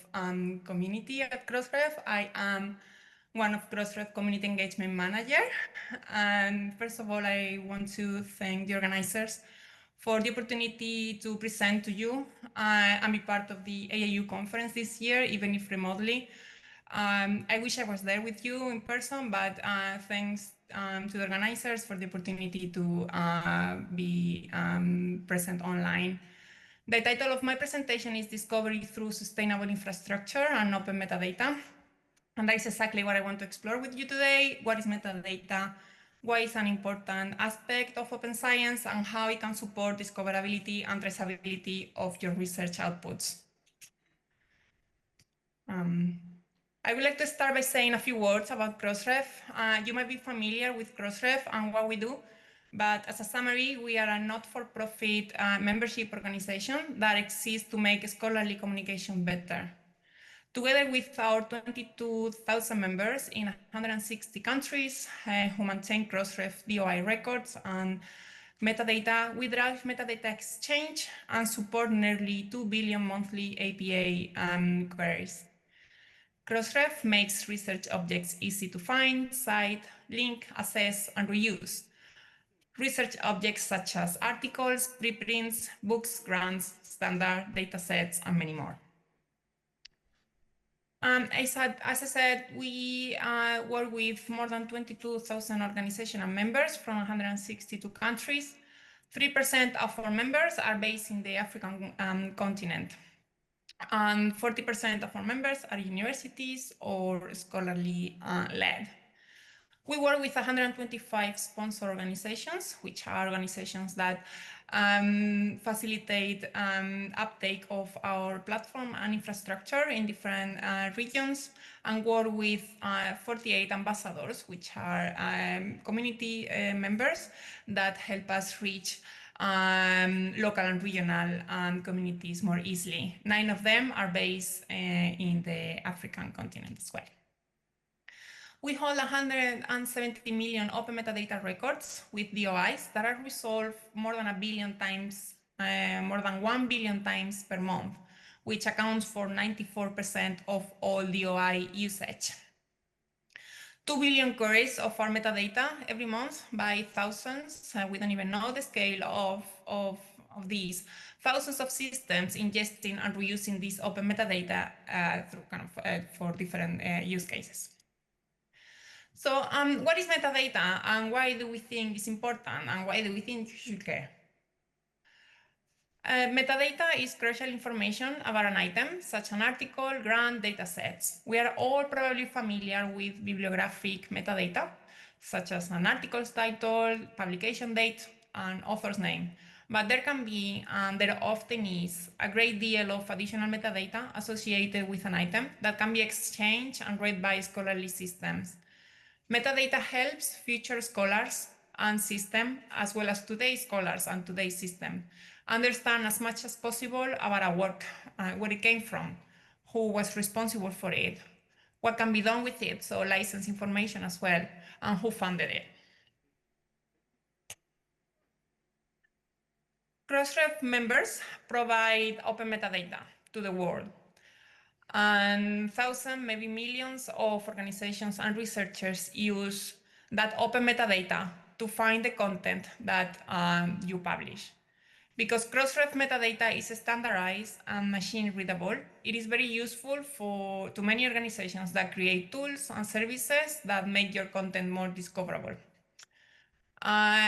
community at Crossref. I am one of Crossref Community Engagement Manager. And first of all, I want to thank the organizers for the opportunity to present to you and be part of the AAU conference this year, even if remotely. I wish I was there with you in person, but thanks to the organizers for the opportunity to be present online. The title of my presentation is Discovery Through Sustainable Infrastructure and Open Metadata. And that is exactly what I want to explore with you today. What is metadata? Why is an important aspect of open science, and how it can support discoverability and traceability of your research outputs. I would like to start by saying a few words about Crossref. You might be familiar with Crossref and what we do, but as a summary, we are a not-for-profit membership organization that exists to make scholarly communication better. Together with our 22,000 members in 160 countries who maintain Crossref DOI records and metadata, we drive metadata exchange and support nearly 2 billion monthly APA queries. Crossref makes research objects easy to find, cite, link, assess, and reuse. Research objects such as articles, preprints, books, grants, standard datasets, and many more. As I said, we work with more than 22,000 organizations and members from 162 countries. 3% of our members are based in the African continent. And 40% of our members are universities or scholarly led. We work with 125 sponsor organizations, which are organizations that facilitate uptake of our platform and infrastructure in different regions, and work with 48 ambassadors, which are community members that help us reach local and regional communities more easily. 9 of them are based in the African continent as well. We hold 170 million open metadata records with DOIs that are resolved more than 1 billion times, more than 1 billion times per month, which accounts for 94% of all DOI usage. 2 billion queries of our metadata every month by thousands. We don't even know the scale of these. Thousands of systems ingesting and reusing this open metadata through for different use cases. So what is metadata and why do we think it's important and why do we think you should care? Metadata is crucial information about an item, such as an article, grant, datasets. We are all probably familiar with bibliographic metadata, such as an article's title, publication date, and author's name. But there can be, and there often is, a great deal of additional metadata associated with an item that can be exchanged and read by scholarly systems. Metadata helps future scholars and system, as well as today's scholars and today's system, understand as much as possible about a work, where it came from, who was responsible for it, what can be done with it, so license information as well, and who funded it. Crossref members provide open metadata to the world. And thousands, maybe millions of organizations and researchers use that open metadata to find the content that you publish. Because Crossref metadata is standardized and machine readable, it is very useful to many organizations that create tools and services that make your content more discoverable.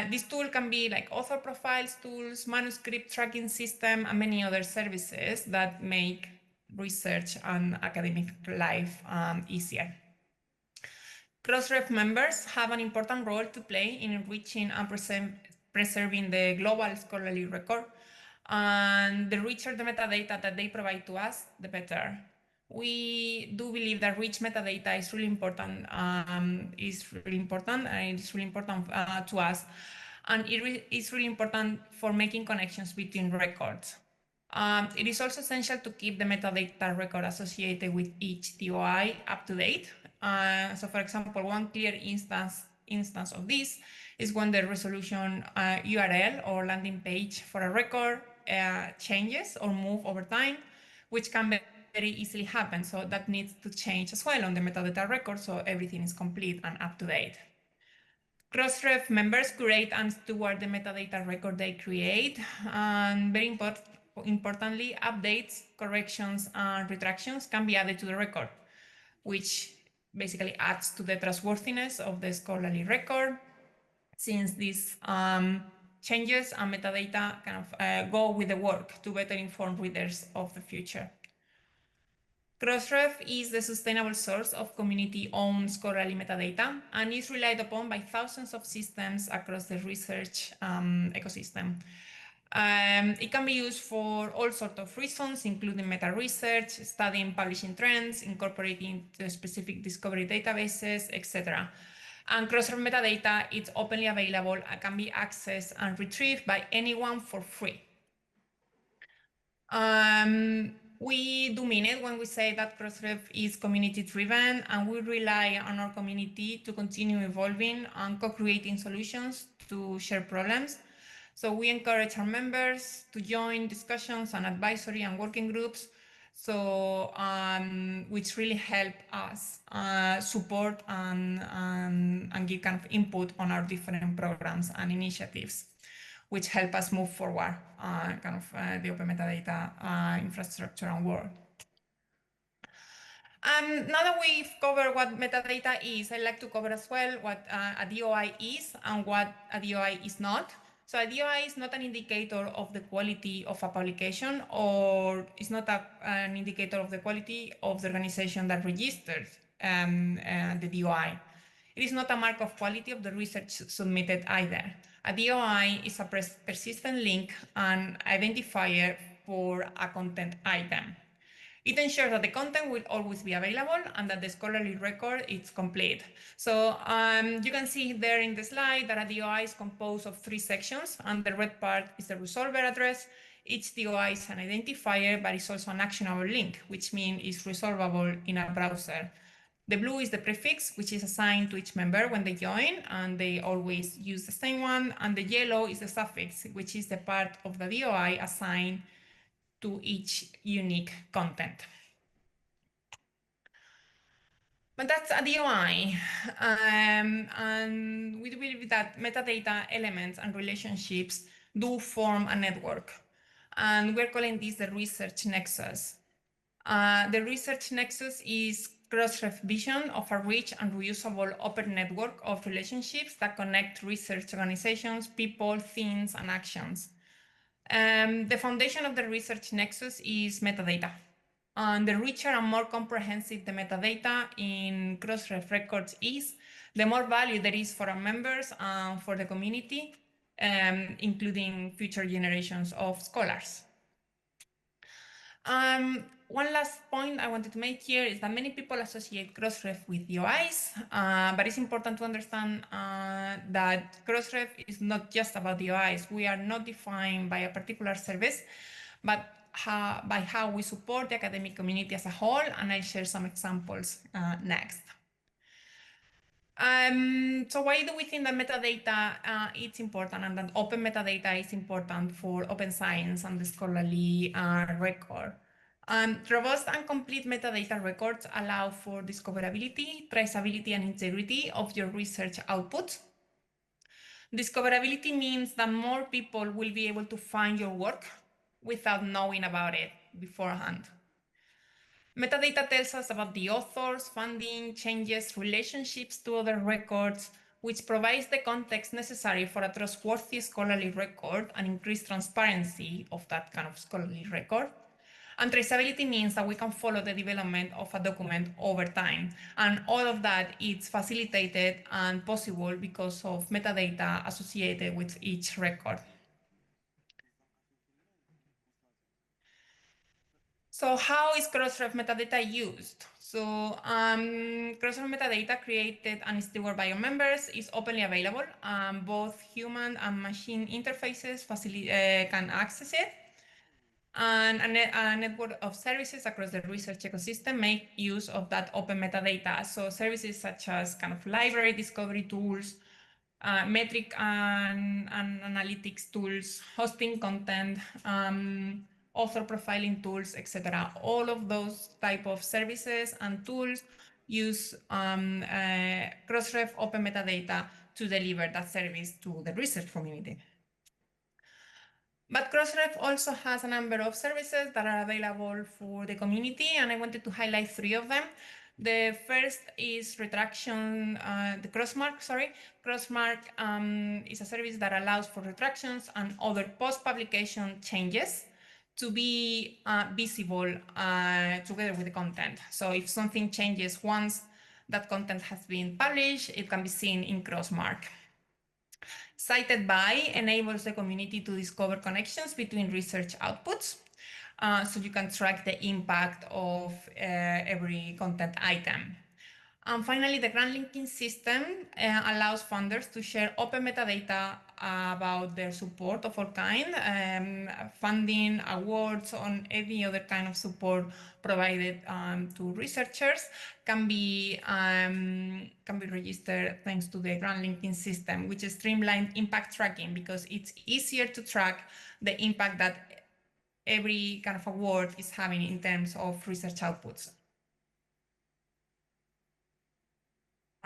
This tool can be like author profiles tools, manuscript tracking system, and many other services that make research and academic life easier. Crossref members have an important role to play in enriching and preserving the global scholarly record, and the richer the metadata that they provide to us, the better. We do believe that rich metadata is really important. And it's really important to us, and it is really important for making connections between records. It is also essential to keep the metadata record associated with each DOI up to date. So for example, one clear instance of this is when the resolution URL or landing page for a record changes or move over time, which can very easily happen. So that needs to change as well on the metadata record so everything is complete and up to date. Crossref members curate and steward the metadata record they create, and very importantly, updates, corrections, and retractions can be added to the record, which basically adds to the trustworthiness of the scholarly record, since these changes and metadata kind of go with the work to better inform readers of the future. Crossref is the sustainable source of community-owned scholarly metadata and is relied upon by thousands of systems across the research ecosystem. It can be used for all sorts of reasons, including meta-research, studying publishing trends, incorporating the specific discovery databases, etc. And Crossref metadata is openly available and can be accessed and retrieved by anyone for free. We do mean it when we say that Crossref is community-driven, and we rely on our community to continue evolving and co-creating solutions to share problems. So we encourage our members to join discussions and advisory and working groups, so which really help us support and give kind of input on our different programs and initiatives, which help us move forward the open metadata infrastructure and world. Now that we've covered what metadata is, I'd like to cover as well what a DOI is and what a DOI is not. So a DOI is not an indicator of the quality of a publication, or it's not an indicator of the quality of the organization that registers the DOI. It is not a mark of quality of the research submitted either. A DOI is a persistent link and identifier for a content item. It ensures that the content will always be available and that the scholarly record is complete. So you can see there in the slide that a DOI is composed of 3 sections, and the red part is the resolver address. Each DOI is an identifier, but it's also an actionable link, which means it's resolvable in a browser. The blue is the prefix, which is assigned to each member when they join, and they always use the same one. And the yellow is the suffix, which is the part of the DOI assigned to each unique content. But that's a DOI, and we believe that metadata elements and relationships do form a network, and we're calling this the research nexus. The research nexus is Crossref vision of a rich and reusable open network of relationships that connect research organizations, people, themes, and actions. The foundation of the research nexus is metadata. And the richer and more comprehensive the metadata in Crossref records is, the more value there is for our members and for the community, including future generations of scholars. One last point I wanted to make here is that many people associate Crossref with DOIs, but it's important to understand that Crossref is not just about DOIs. We are not defined by a particular service, but by how we support the academic community as a whole, and I'll share some examples next. So why do we think that metadata is important, and that open metadata is important for open science and the scholarly record? Robust and complete metadata records allow for discoverability, traceability, and integrity of your research output. Discoverability means that more people will be able to find your work without knowing about it beforehand. Metadata tells us about the authors, funding, changes, relationships to other records, which provides the context necessary for a trustworthy scholarly record and increased transparency of that kind of scholarly record. And traceability means that we can follow the development of a document over time. And all of that is facilitated and possible because of metadata associated with each record. So how is Crossref metadata used? So Crossref metadata created and stewarded by our members is openly available. Both human and machine interfaces can access it. And a network of services across the research ecosystem make use of that open metadata. So services such as kind of library discovery tools, metric and analytics tools, hosting content, author profiling tools, etc. All of those type of services and tools use Crossref open metadata to deliver that service to the research community. But Crossref also has a number of services that are available for the community, and I wanted to highlight 3 of them. The first is retraction, the Crossmark, sorry. Crossmark is a service that allows for retractions and other post-publication changes to be visible together with the content. So if something changes once that content has been published, it can be seen in Crossmark. Cited by enables the community to discover connections between research outputs, so you can track the impact of every content item. And finally, the grant linking system allows funders to share open metadata about their support of all kind, funding, awards, on any other kind of support provided to researchers can be registered thanks to the grant linking system, which is streamlined impact tracking because it's easier to track the impact that every kind of award is having in terms of research outputs.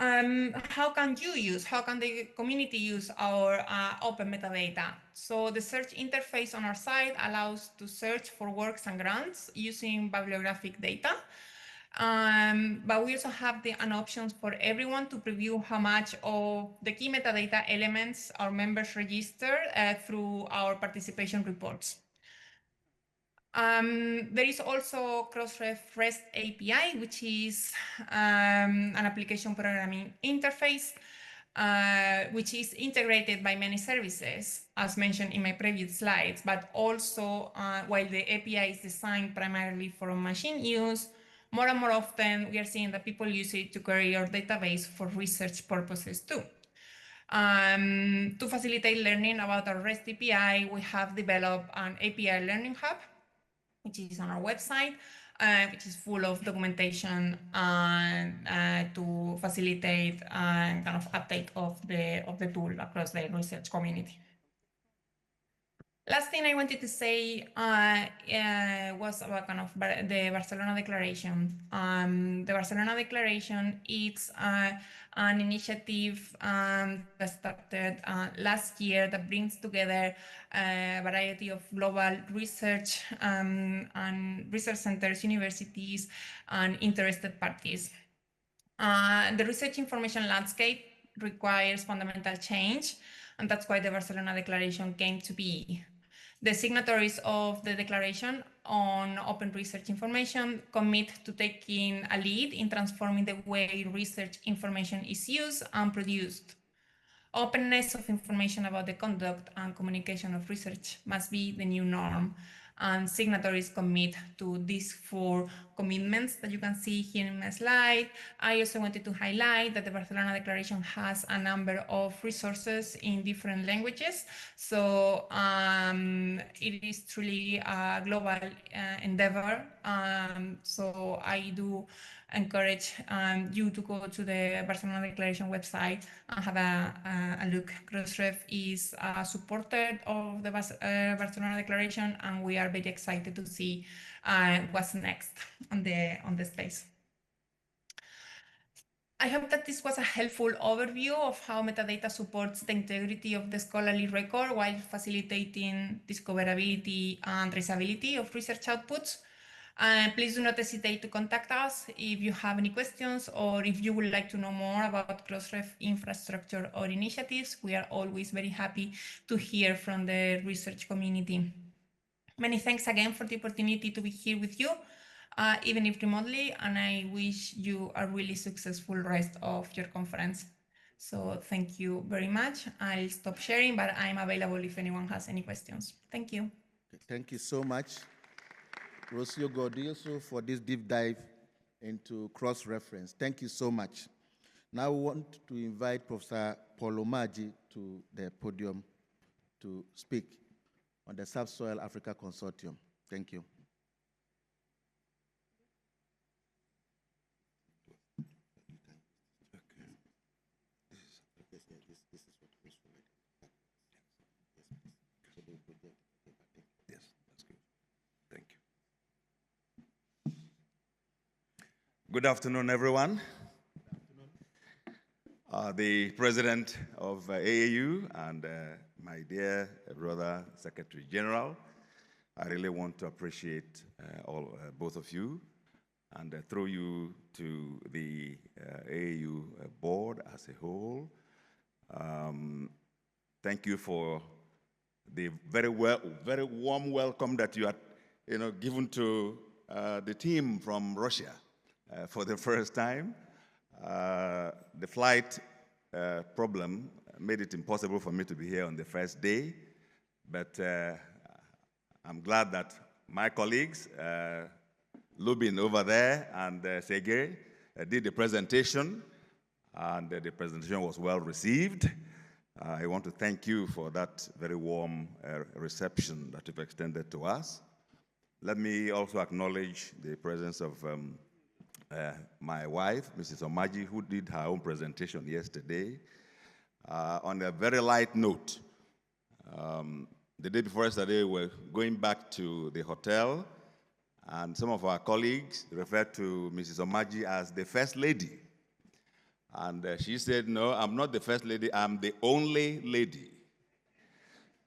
How can the community use our open metadata? So the search interface on our site allows to search for works and grants using bibliographic data. But we also have an option for everyone to preview how much of the key metadata elements our members register through our participation reports. There is also Crossref REST API, which is an application programming interface, which is integrated by many services, as mentioned in my previous slides, but also while the API is designed primarily for machine use, more and more often we are seeing that people use it to query our database for research purposes too. To facilitate learning about our REST API, we have developed an API Learning Hub, which is on our website, which is full of documentation to facilitate kind of uptake of the tool across the research community. Last thing I wanted to say was about kind of the Barcelona Declaration. The Barcelona Declaration is an initiative that started last year that brings together a variety of global research and research centers, universities, and interested parties. The research information landscape requires fundamental change, and that's why the Barcelona Declaration came to be. The signatories of the Declaration on Open Research Information commit to taking a lead in transforming the way research information is used and produced. Openness of information about the conduct and communication of research must be the new norm, and signatories commit to these 4 commitments that you can see here in my slide. I also wanted to highlight that the Barcelona Declaration has a number of resources in different languages, so it is truly a global endeavor. So I do encourage you to go to the Barcelona Declaration website and have a look. Crossref is a supporter of the Barcelona Declaration, and we are very excited to see what's next on the space. I hope that this was a helpful overview of how metadata supports the integrity of the scholarly record while facilitating discoverability and traceability of research outputs. Please do not hesitate to contact us if you have any questions or if you would like to know more about Crossref infrastructure or initiatives. We are always very happy to hear from the research community. Many thanks again for the opportunity to be here with you, even if remotely, and I wish you a really successful rest of your conference. So thank you very much. I'll stop sharing, but I'm available if anyone has any questions. Thank you. Thank you so much, Rocio Gordillo, for this deep dive into cross-reference. Thank you so much. Now we want to invite Professor Paulo Maggi to the podium to speak on the Subsoil Africa Consortium. Thank you. Good afternoon, everyone. The president of AAU and my dear brother, Secretary General, I really want to appreciate both of you and through you to the AAU board as a whole. Thank you for the very warm welcome that you are given to the team from Russia. For the first time. The flight problem made it impossible for me to be here on the first day, but I'm glad that my colleagues, Lubin over there and Sege, did the presentation, and the presentation was well received. I want to thank you for that very warm reception that you've extended to us. Let me also acknowledge the presence of my wife, Mrs. Omaji, who did her own presentation yesterday. On a very light note, the day before yesterday, we were going back to the hotel, and some of our colleagues referred to Mrs. Omaji as the First Lady. And she said, no, I'm not the First Lady, I'm the only lady.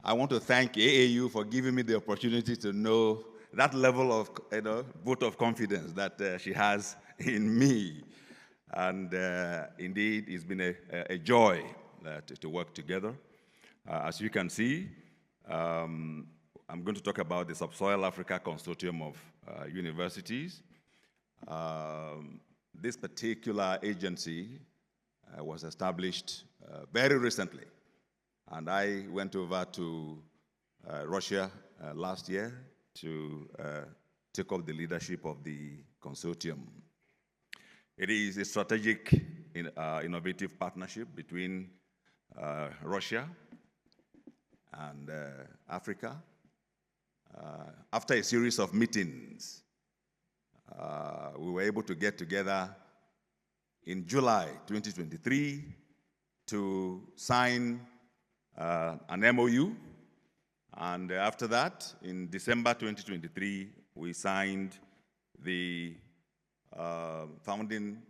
I want to thank AAU for giving me the opportunity to know that level of vote of confidence that she has in me. And indeed, it's been a joy to work together. As you can see, I'm going to talk about the Subsoil Africa Consortium of Universities. This particular agency was established very recently. And I went over to Russia last year to take up the leadership of the consortium. It is a strategic, innovative partnership between Russia and Africa. After a series of meetings, we were able to get together in July 2023 to sign an MOU. And after that, in December 2023, we signed the founding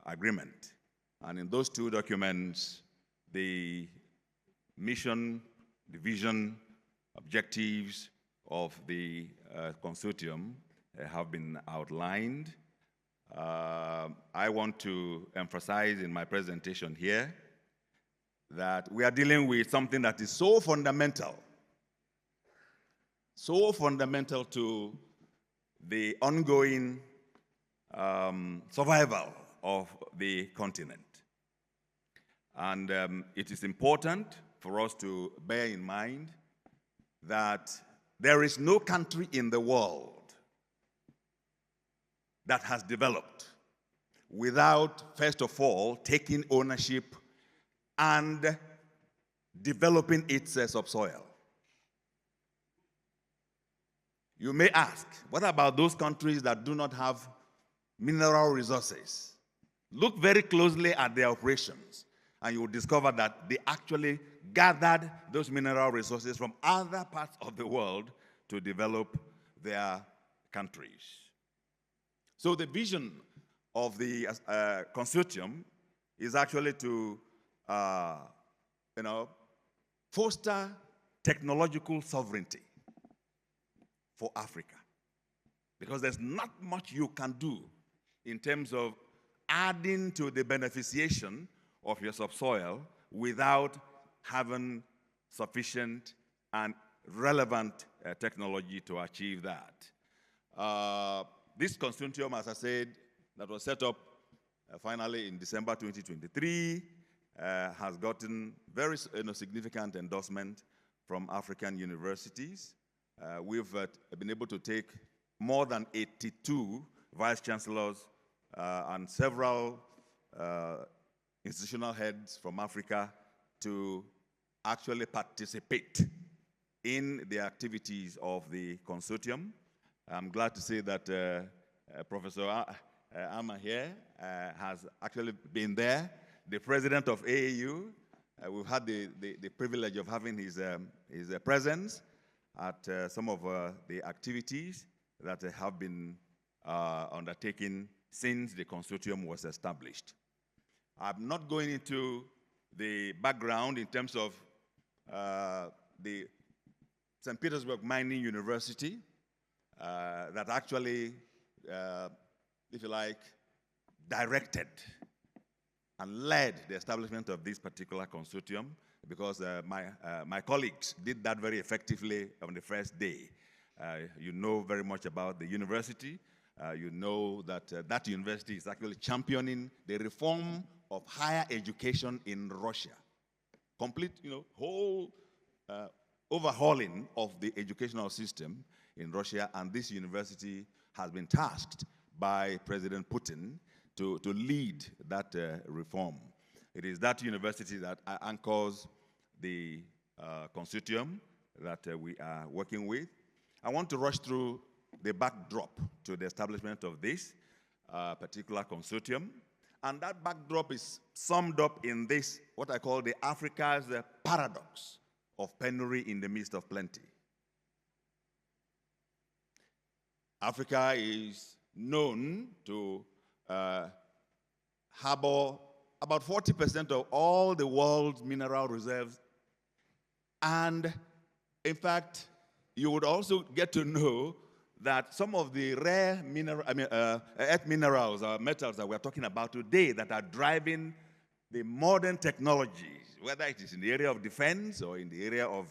agreement. And in those two documents, the mission, the vision, objectives of the consortium have been outlined. I want to emphasize in my presentation here that we are dealing with something that is so fundamental to the ongoing survival of the continent. And it is important for us to bear in mind that there is no country in the world that has developed without, first of all, taking ownership and developing its subsoil. You may ask, what about those countries that do not have mineral resources? Look very closely at their operations, and you will discover that they actually gathered those mineral resources from other parts of the world to develop their countries. So the vision of the consortium is actually to foster technological sovereignty for Africa. Because there's not much you can do in terms of adding to the beneficiation of your subsoil without having sufficient and relevant technology to achieve that. This consortium, as I said, that was set up finally in December 2023, has gotten very significant endorsement from African universities. We've been able to take more than 82 vice chancellors and several institutional heads from Africa to actually participate in the activities of the consortium. I'm glad to say that Professor Amma here has actually been there, the president of AAU. We've had the privilege of having his presence at some of the activities that have been undertaken since the consortium was established. I'm not going into the background in terms of the St. Petersburg Mining University that actually, if you like, directed and led the establishment of this particular consortium, because my colleagues did that very effectively on the first day. You know very much about the university. You know that that university is actually championing the reform of higher education in Russia. complete, whole overhauling of the educational system in Russia, and this university has been tasked by President Putin to lead that reform. It is that university that anchors the consortium that we are working with. I want to rush through the backdrop to the establishment of this particular consortium. And that backdrop is summed up in this, what I call the Africa's paradox of penury in the midst of plenty. Africa is known to harbor about 40% of all the world's mineral reserves. And in fact, you would also get to know that some of the rare earth minerals or metals that we're talking about today that are driving the modern technologies, whether it is in the area of defense or in the area of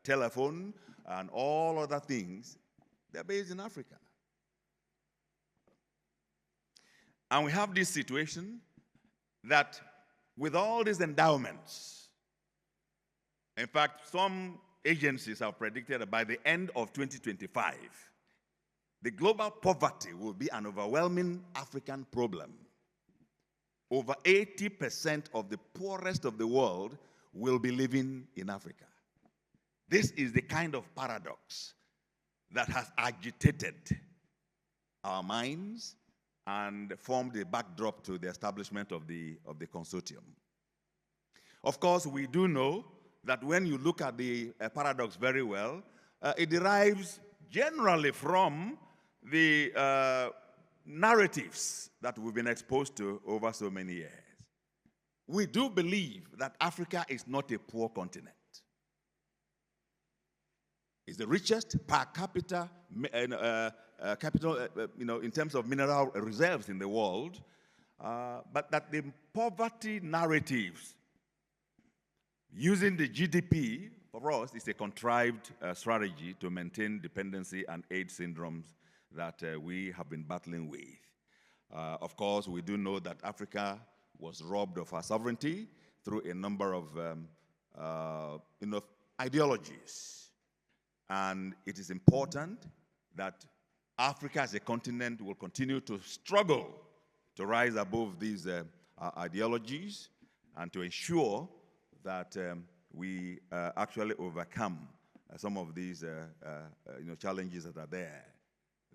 telephone and all other things, they're based in Africa. And we have this situation that with all these endowments, in fact, some agencies have predicted that by the end of 2025, the global poverty will be an overwhelming African problem. Over 80% of the poorest of the world will be living in Africa. This is the kind of paradox that has agitated our minds and formed the backdrop to the establishment of the consortium. Of course, we do know that when you look at the paradox very well, it derives generally from the narratives that we've been exposed to over so many years. We do believe that Africa is not a poor continent. It's the richest per capita in terms of mineral reserves in the world, but that the poverty narratives using the GDP for us is a contrived strategy to maintain dependency and aid syndromes that we have been battling with. Of course, we do know that Africa was robbed of her sovereignty through a number of ideologies. And it is important that Africa as a continent will continue to struggle to rise above these ideologies and to ensure that we actually overcome some of these challenges that are there.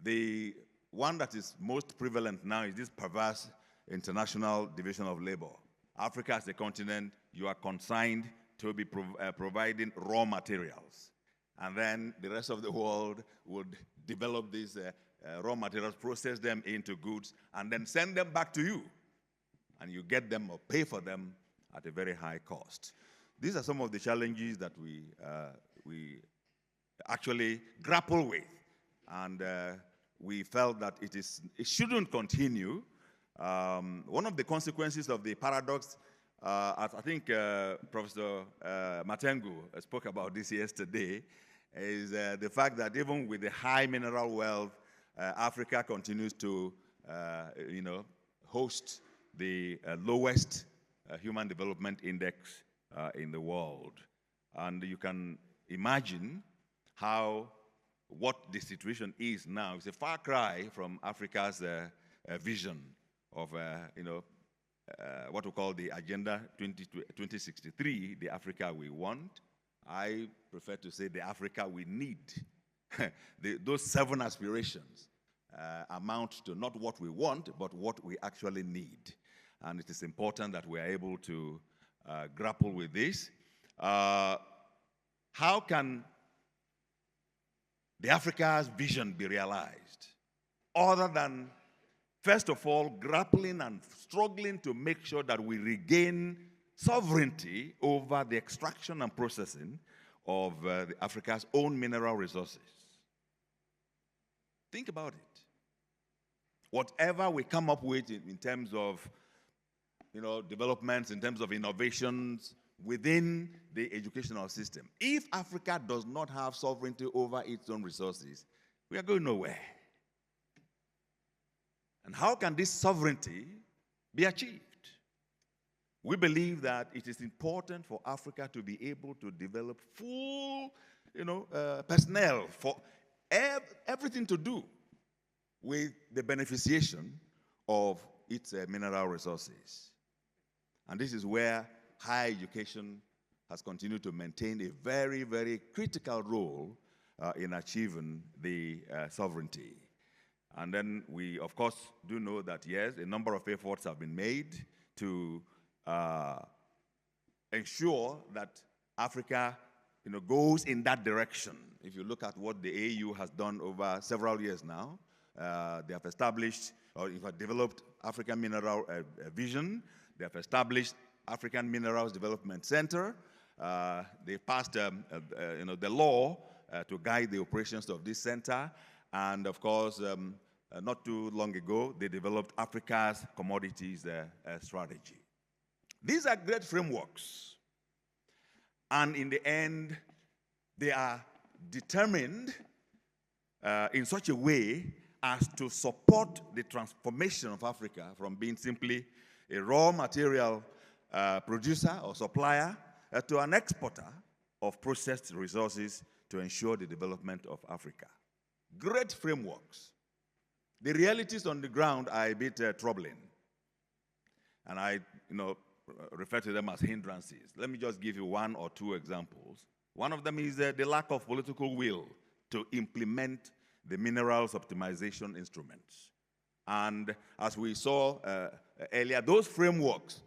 The one that is most prevalent now is this perverse international division of labor. Africa as a continent, you are consigned to be providing raw materials. And then the rest of the world would develop these raw materials, process them into goods, and then send them back to you. And you get them or pay for them at a very high cost. These are some of the challenges that we actually grapple with. And we felt that it shouldn't continue. One of the consequences of the paradox, as I think Professor Matengu spoke about this yesterday, is the fact that even with the high mineral wealth, Africa continues to, host the lowest human development index in the world. And you can imagine what the situation is now. It's a far cry from Africa's vision of, what we call the Agenda 2063, the Africa we want. I prefer to say the Africa we need. Those 7 aspirations amount to not what we want, but what we actually need. And it is important that we are able to grapple with this. How can the Africa's vision be realized? Other than, first of all, grappling and struggling to make sure that we regain sovereignty over the extraction and processing of Africa's own mineral resources. Think about it. Whatever we come up with in terms of developments, in terms of innovations within the educational system, if Africa does not have sovereignty over its own resources, we are going nowhere. And how can this sovereignty be achieved? We believe that it is important for Africa to be able to develop full, personnel for everything to do with the beneficiation of its mineral resources. And this is where higher education has continued to maintain a very, very critical role in achieving the sovereignty. And then we, of course, do know that, yes, a number of efforts have been made to ensure that Africa goes in that direction. If you look at what the AU has done over several years now, they have established, or in fact developed African Mineral Vision. They have established African Minerals Development Center. They passed the law to guide the operations of this center. And of course, not too long ago, they developed Africa's Commodities Strategy. These are great frameworks. And in the end, they are determined in such a way as to support the transformation of Africa from being simply a raw material producer or supplier to an exporter of processed resources to ensure the development of Africa. Great frameworks. The realities on the ground are a bit troubling. And I refer to them as hindrances. Let me just give you one or two examples. One of them is the lack of political will to implement the minerals optimization instruments. And as we saw earlier, those frameworks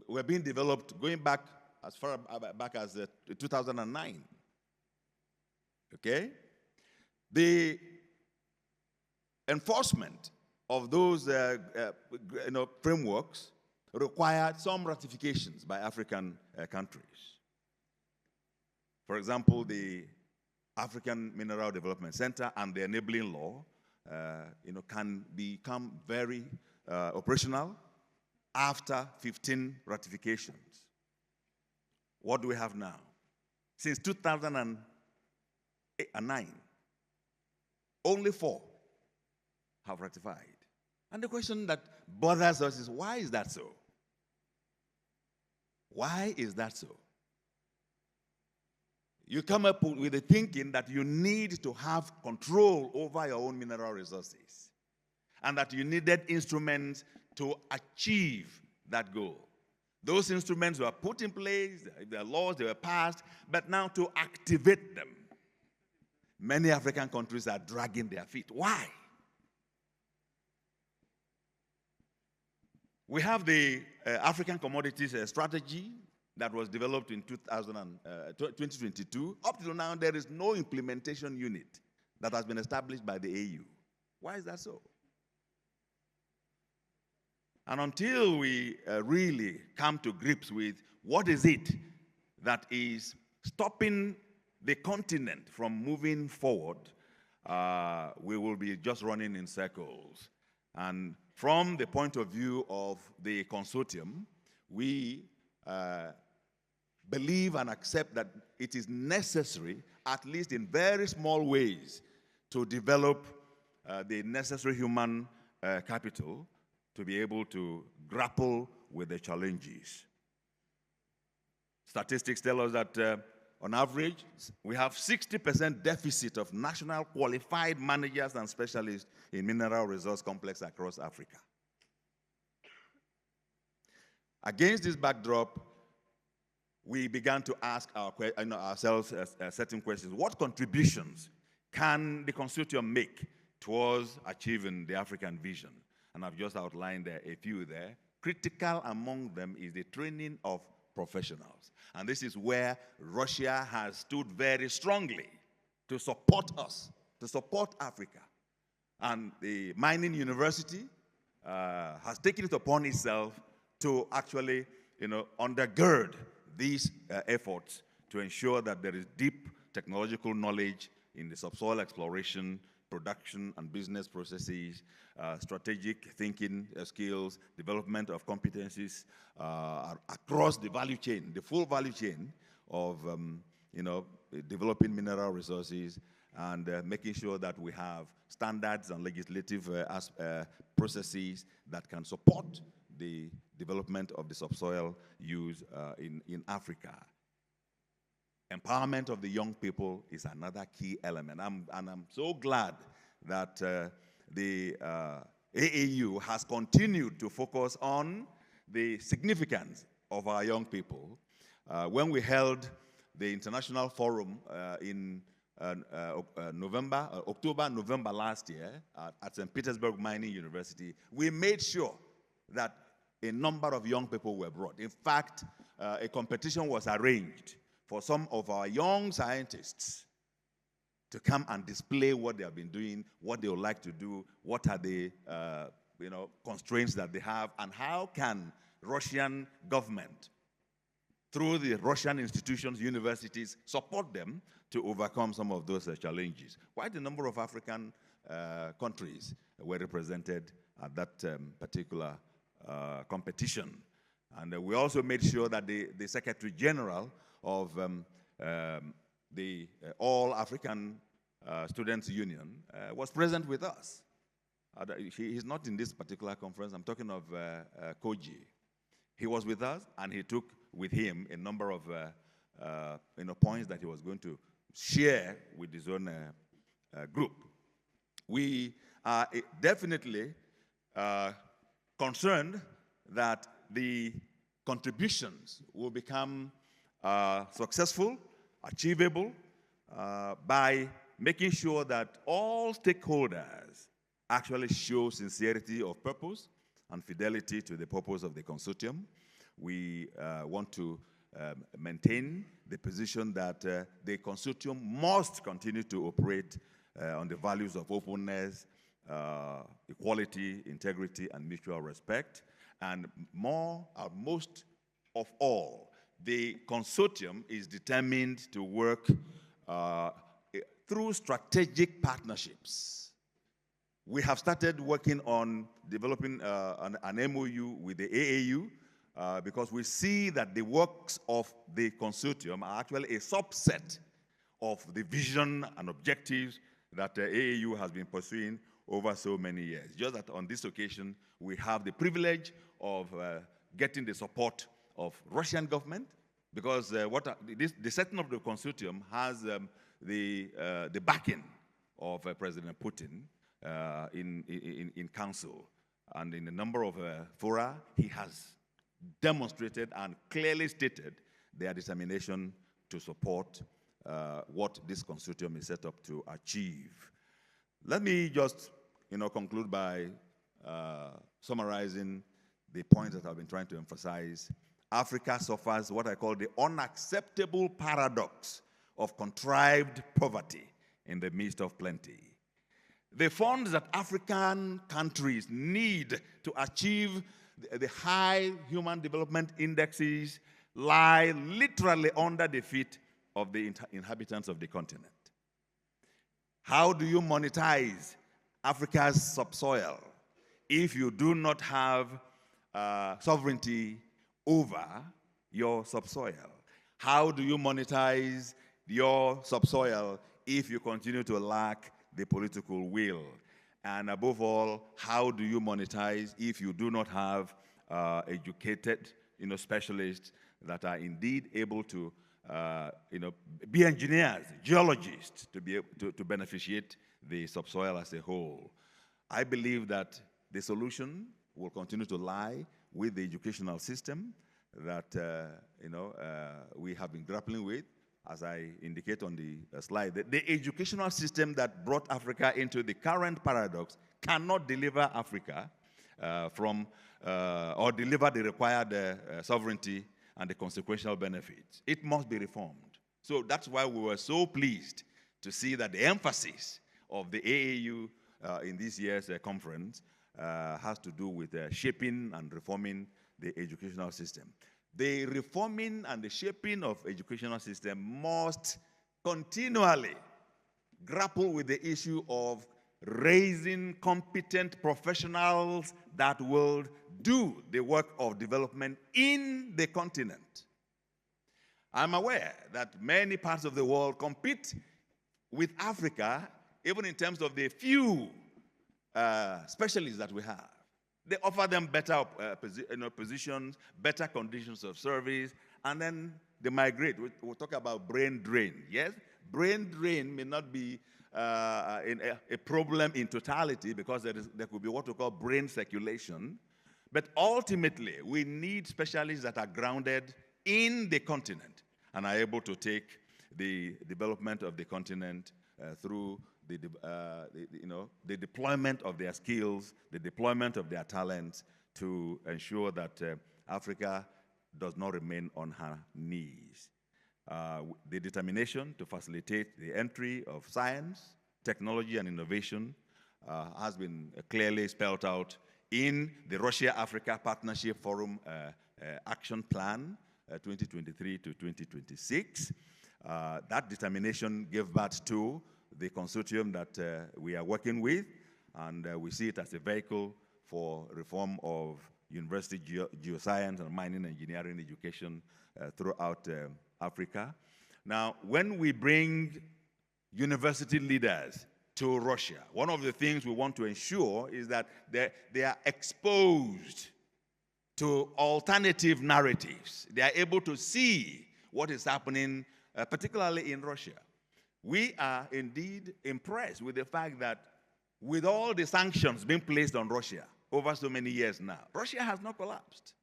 were being developed going back as far back as 2009. Okay? The enforcement of those frameworks required some ratifications by African countries. For example, the African Mineral Development Center and the enabling law can become very operational after 15 ratifications. What do we have now? Since 2009, only 4 have ratified. And the question that bothers us is, why is that so? Why is that so? You come up with the thinking that you need to have control over your own mineral resources and that you needed instruments to achieve that goal. Those instruments were put in place, there are laws, they were passed, but now to activate them, many African countries are dragging their feet. Why? We have the African Commodities Strategy that was developed in 2022. Up to now, there is no implementation unit that has been established by the AU. Why is that so? And until we really come to grips with what is it that is stopping the continent from moving forward, we will be just running in circles. And from the point of view of the consortium, we believe and accept that it is necessary, at least in very small ways, to develop the necessary human capital to be able to grapple with the challenges. Statistics tell us that on average, we have 60% deficit of national qualified managers and specialists in mineral resource complex across Africa. Against this backdrop, we began to ask ourselves certain questions. What contributions can the consortium make towards achieving the African vision? And I've just outlined a few there. Critical among them is the training of professionals. And this is where Russia has stood very strongly to support us, to support Africa. And the mining university has taken it upon itself to actually, undergird these efforts to ensure that there is deep technological knowledge in the subsoil exploration, production and business processes, strategic thinking skills, development of competencies across the value chain, the full value chain of developing mineral resources and making sure that we have standards and legislative processes that can support the development of the subsoil use in Africa. Empowerment of the young people is another key element. And I'm so glad that the AAU has continued to focus on the significance of our young people. When we held the international forum in October, November last year at St. Petersburg Mining University, we made sure that a number of young people were brought. In fact, a competition was arranged for some of our young scientists to come and display what they have been doing, what they would like to do, what are the constraints that they have, and how can Russian government, through the Russian institutions, universities, support them to overcome some of those challenges. Quite a number of African countries were represented at that particular competition. And we also made sure that the Secretary General of the All African Students Union was present with us. He's not in this particular conference. I'm talking of Koji. He was with us, and he took with him a number of points that he was going to share with his own group. We are definitely concerned that the contributions will become successful, achievable, by making sure that all stakeholders actually show sincerity of purpose and fidelity to the purpose of the consortium. We want to maintain the position that the consortium must continue to operate on the values of openness, equality, integrity, and mutual respect. And most of all, the consortium is determined to work through strategic partnerships. We have started working on developing an MOU with the AAU because we see that the works of the consortium are actually a subset of the vision and objectives that the AAU has been pursuing over so many years. Just that on this occasion, we have the privilege of getting the support of Russian government, because the setting of the consortium has the backing of President Putin in council. And in a number of fora, he has demonstrated and clearly stated their determination to support what this consortium is set up to achieve. Let me just conclude by summarizing the points that I've been trying to emphasize. Africa suffers what I call the unacceptable paradox of contrived poverty in the midst of plenty. The funds that African countries need to achieve the high human development indexes lie literally under the feet of the inhabitants of the continent. How do you monetize Africa's subsoil if you do not have sovereignty over your subsoil? How do you monetize your subsoil if you continue to lack the political will? And above all, how do you monetize if you do not have educated specialists that are indeed able to be engineers, geologists, to be able to beneficiate the subsoil as a whole? I believe that the solution will continue to lie with the educational system that we have been grappling with. As I indicate on the slide, the educational system that brought Africa into the current paradox cannot deliver Africa or deliver the required sovereignty and the consequential benefits. It must be reformed. So that's why we were so pleased to see that the emphasis of the AAU in this year's conference has to do with shaping and reforming the educational system. The reforming and the shaping of educational system must continually grapple with the issue of raising competent professionals that will do the work of development in the continent. I'm aware that many parts of the world compete with Africa, even in terms of the few specialists that we have. They offer them better positions, better conditions of service, and then they migrate. We'll talk about brain drain, yes? Brain drain may not be a problem in totality because there could be what we call brain circulation, but ultimately we need specialists that are grounded in the continent and are able to take the development of the continent through the deployment of their skills, the deployment of their talents to ensure that Africa does not remain on her knees. The determination to facilitate the entry of science, technology, and innovation has been clearly spelled out in the Russia-Africa Partnership Forum Action Plan 2023 to 2026. That determination gave birth to the consortium that we are working with, and we see it as a vehicle for reform of university geoscience and mining engineering education throughout Africa. Now, when we bring university leaders to Russia, one of the things we want to ensure is that they are exposed to alternative narratives. They are able to see what is happening, particularly in Russia. We are indeed impressed with the fact that with all the sanctions being placed on Russia over so many years now, Russia has not collapsed.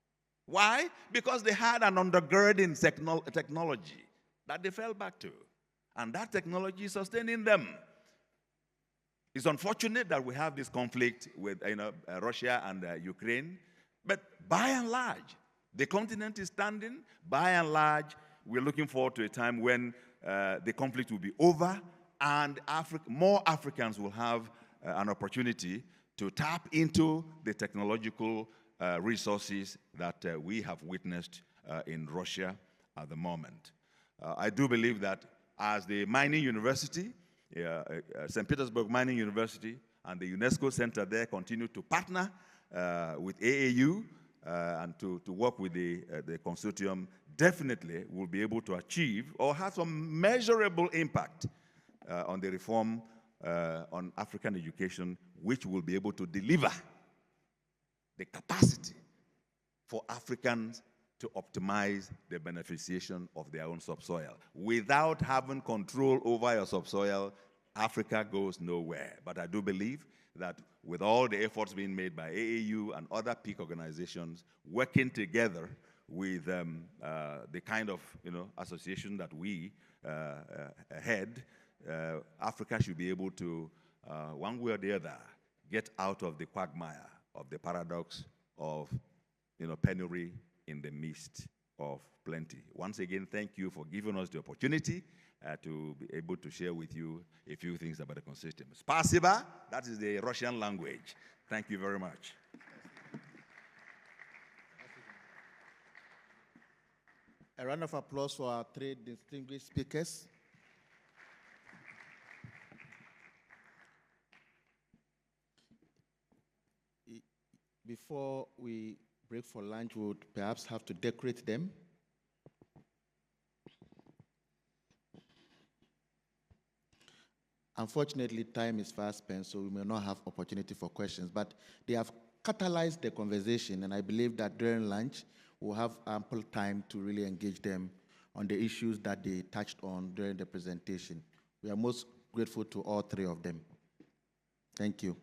Why? Because they had an undergirding technology that they fell back to. And that technology is sustaining them. It's unfortunate that we have this conflict with Russia and Ukraine, but by and large, the continent is standing. By and large, we're looking forward to a time when the conflict will be over and more Africans will have an opportunity to tap into the technological resources that we have witnessed in Russia at the moment. I do believe that as the mining university, St. Petersburg Mining University and the UNESCO Center there continue to partner with AAU and to work with the consortium, definitely will be able to achieve or have some measurable impact on the reform on African education, which will be able to deliver the capacity for Africans to optimize the beneficiation of their own subsoil. Without having control over your subsoil, Africa goes nowhere. But I do believe that with all the efforts being made by AAU and other peak organizations working together with the kind of association that we head, Africa should be able to, one way or the other, get out of the quagmire of the paradox of penury in the midst of plenty. Once again, thank you for giving us the opportunity to be able to share with you a few things about the consortium. Spasiba, that is the Russian language. Thank you very much. A round of applause for our three distinguished speakers. Before we break for lunch, we would perhaps have to decorate them. Unfortunately, time is fast spent, so we may not have opportunity for questions, but they have catalyzed the conversation, and I believe that during lunch, we'll have ample time to really engage them on the issues that they touched on during the presentation. We are most grateful to all three of them. Thank you.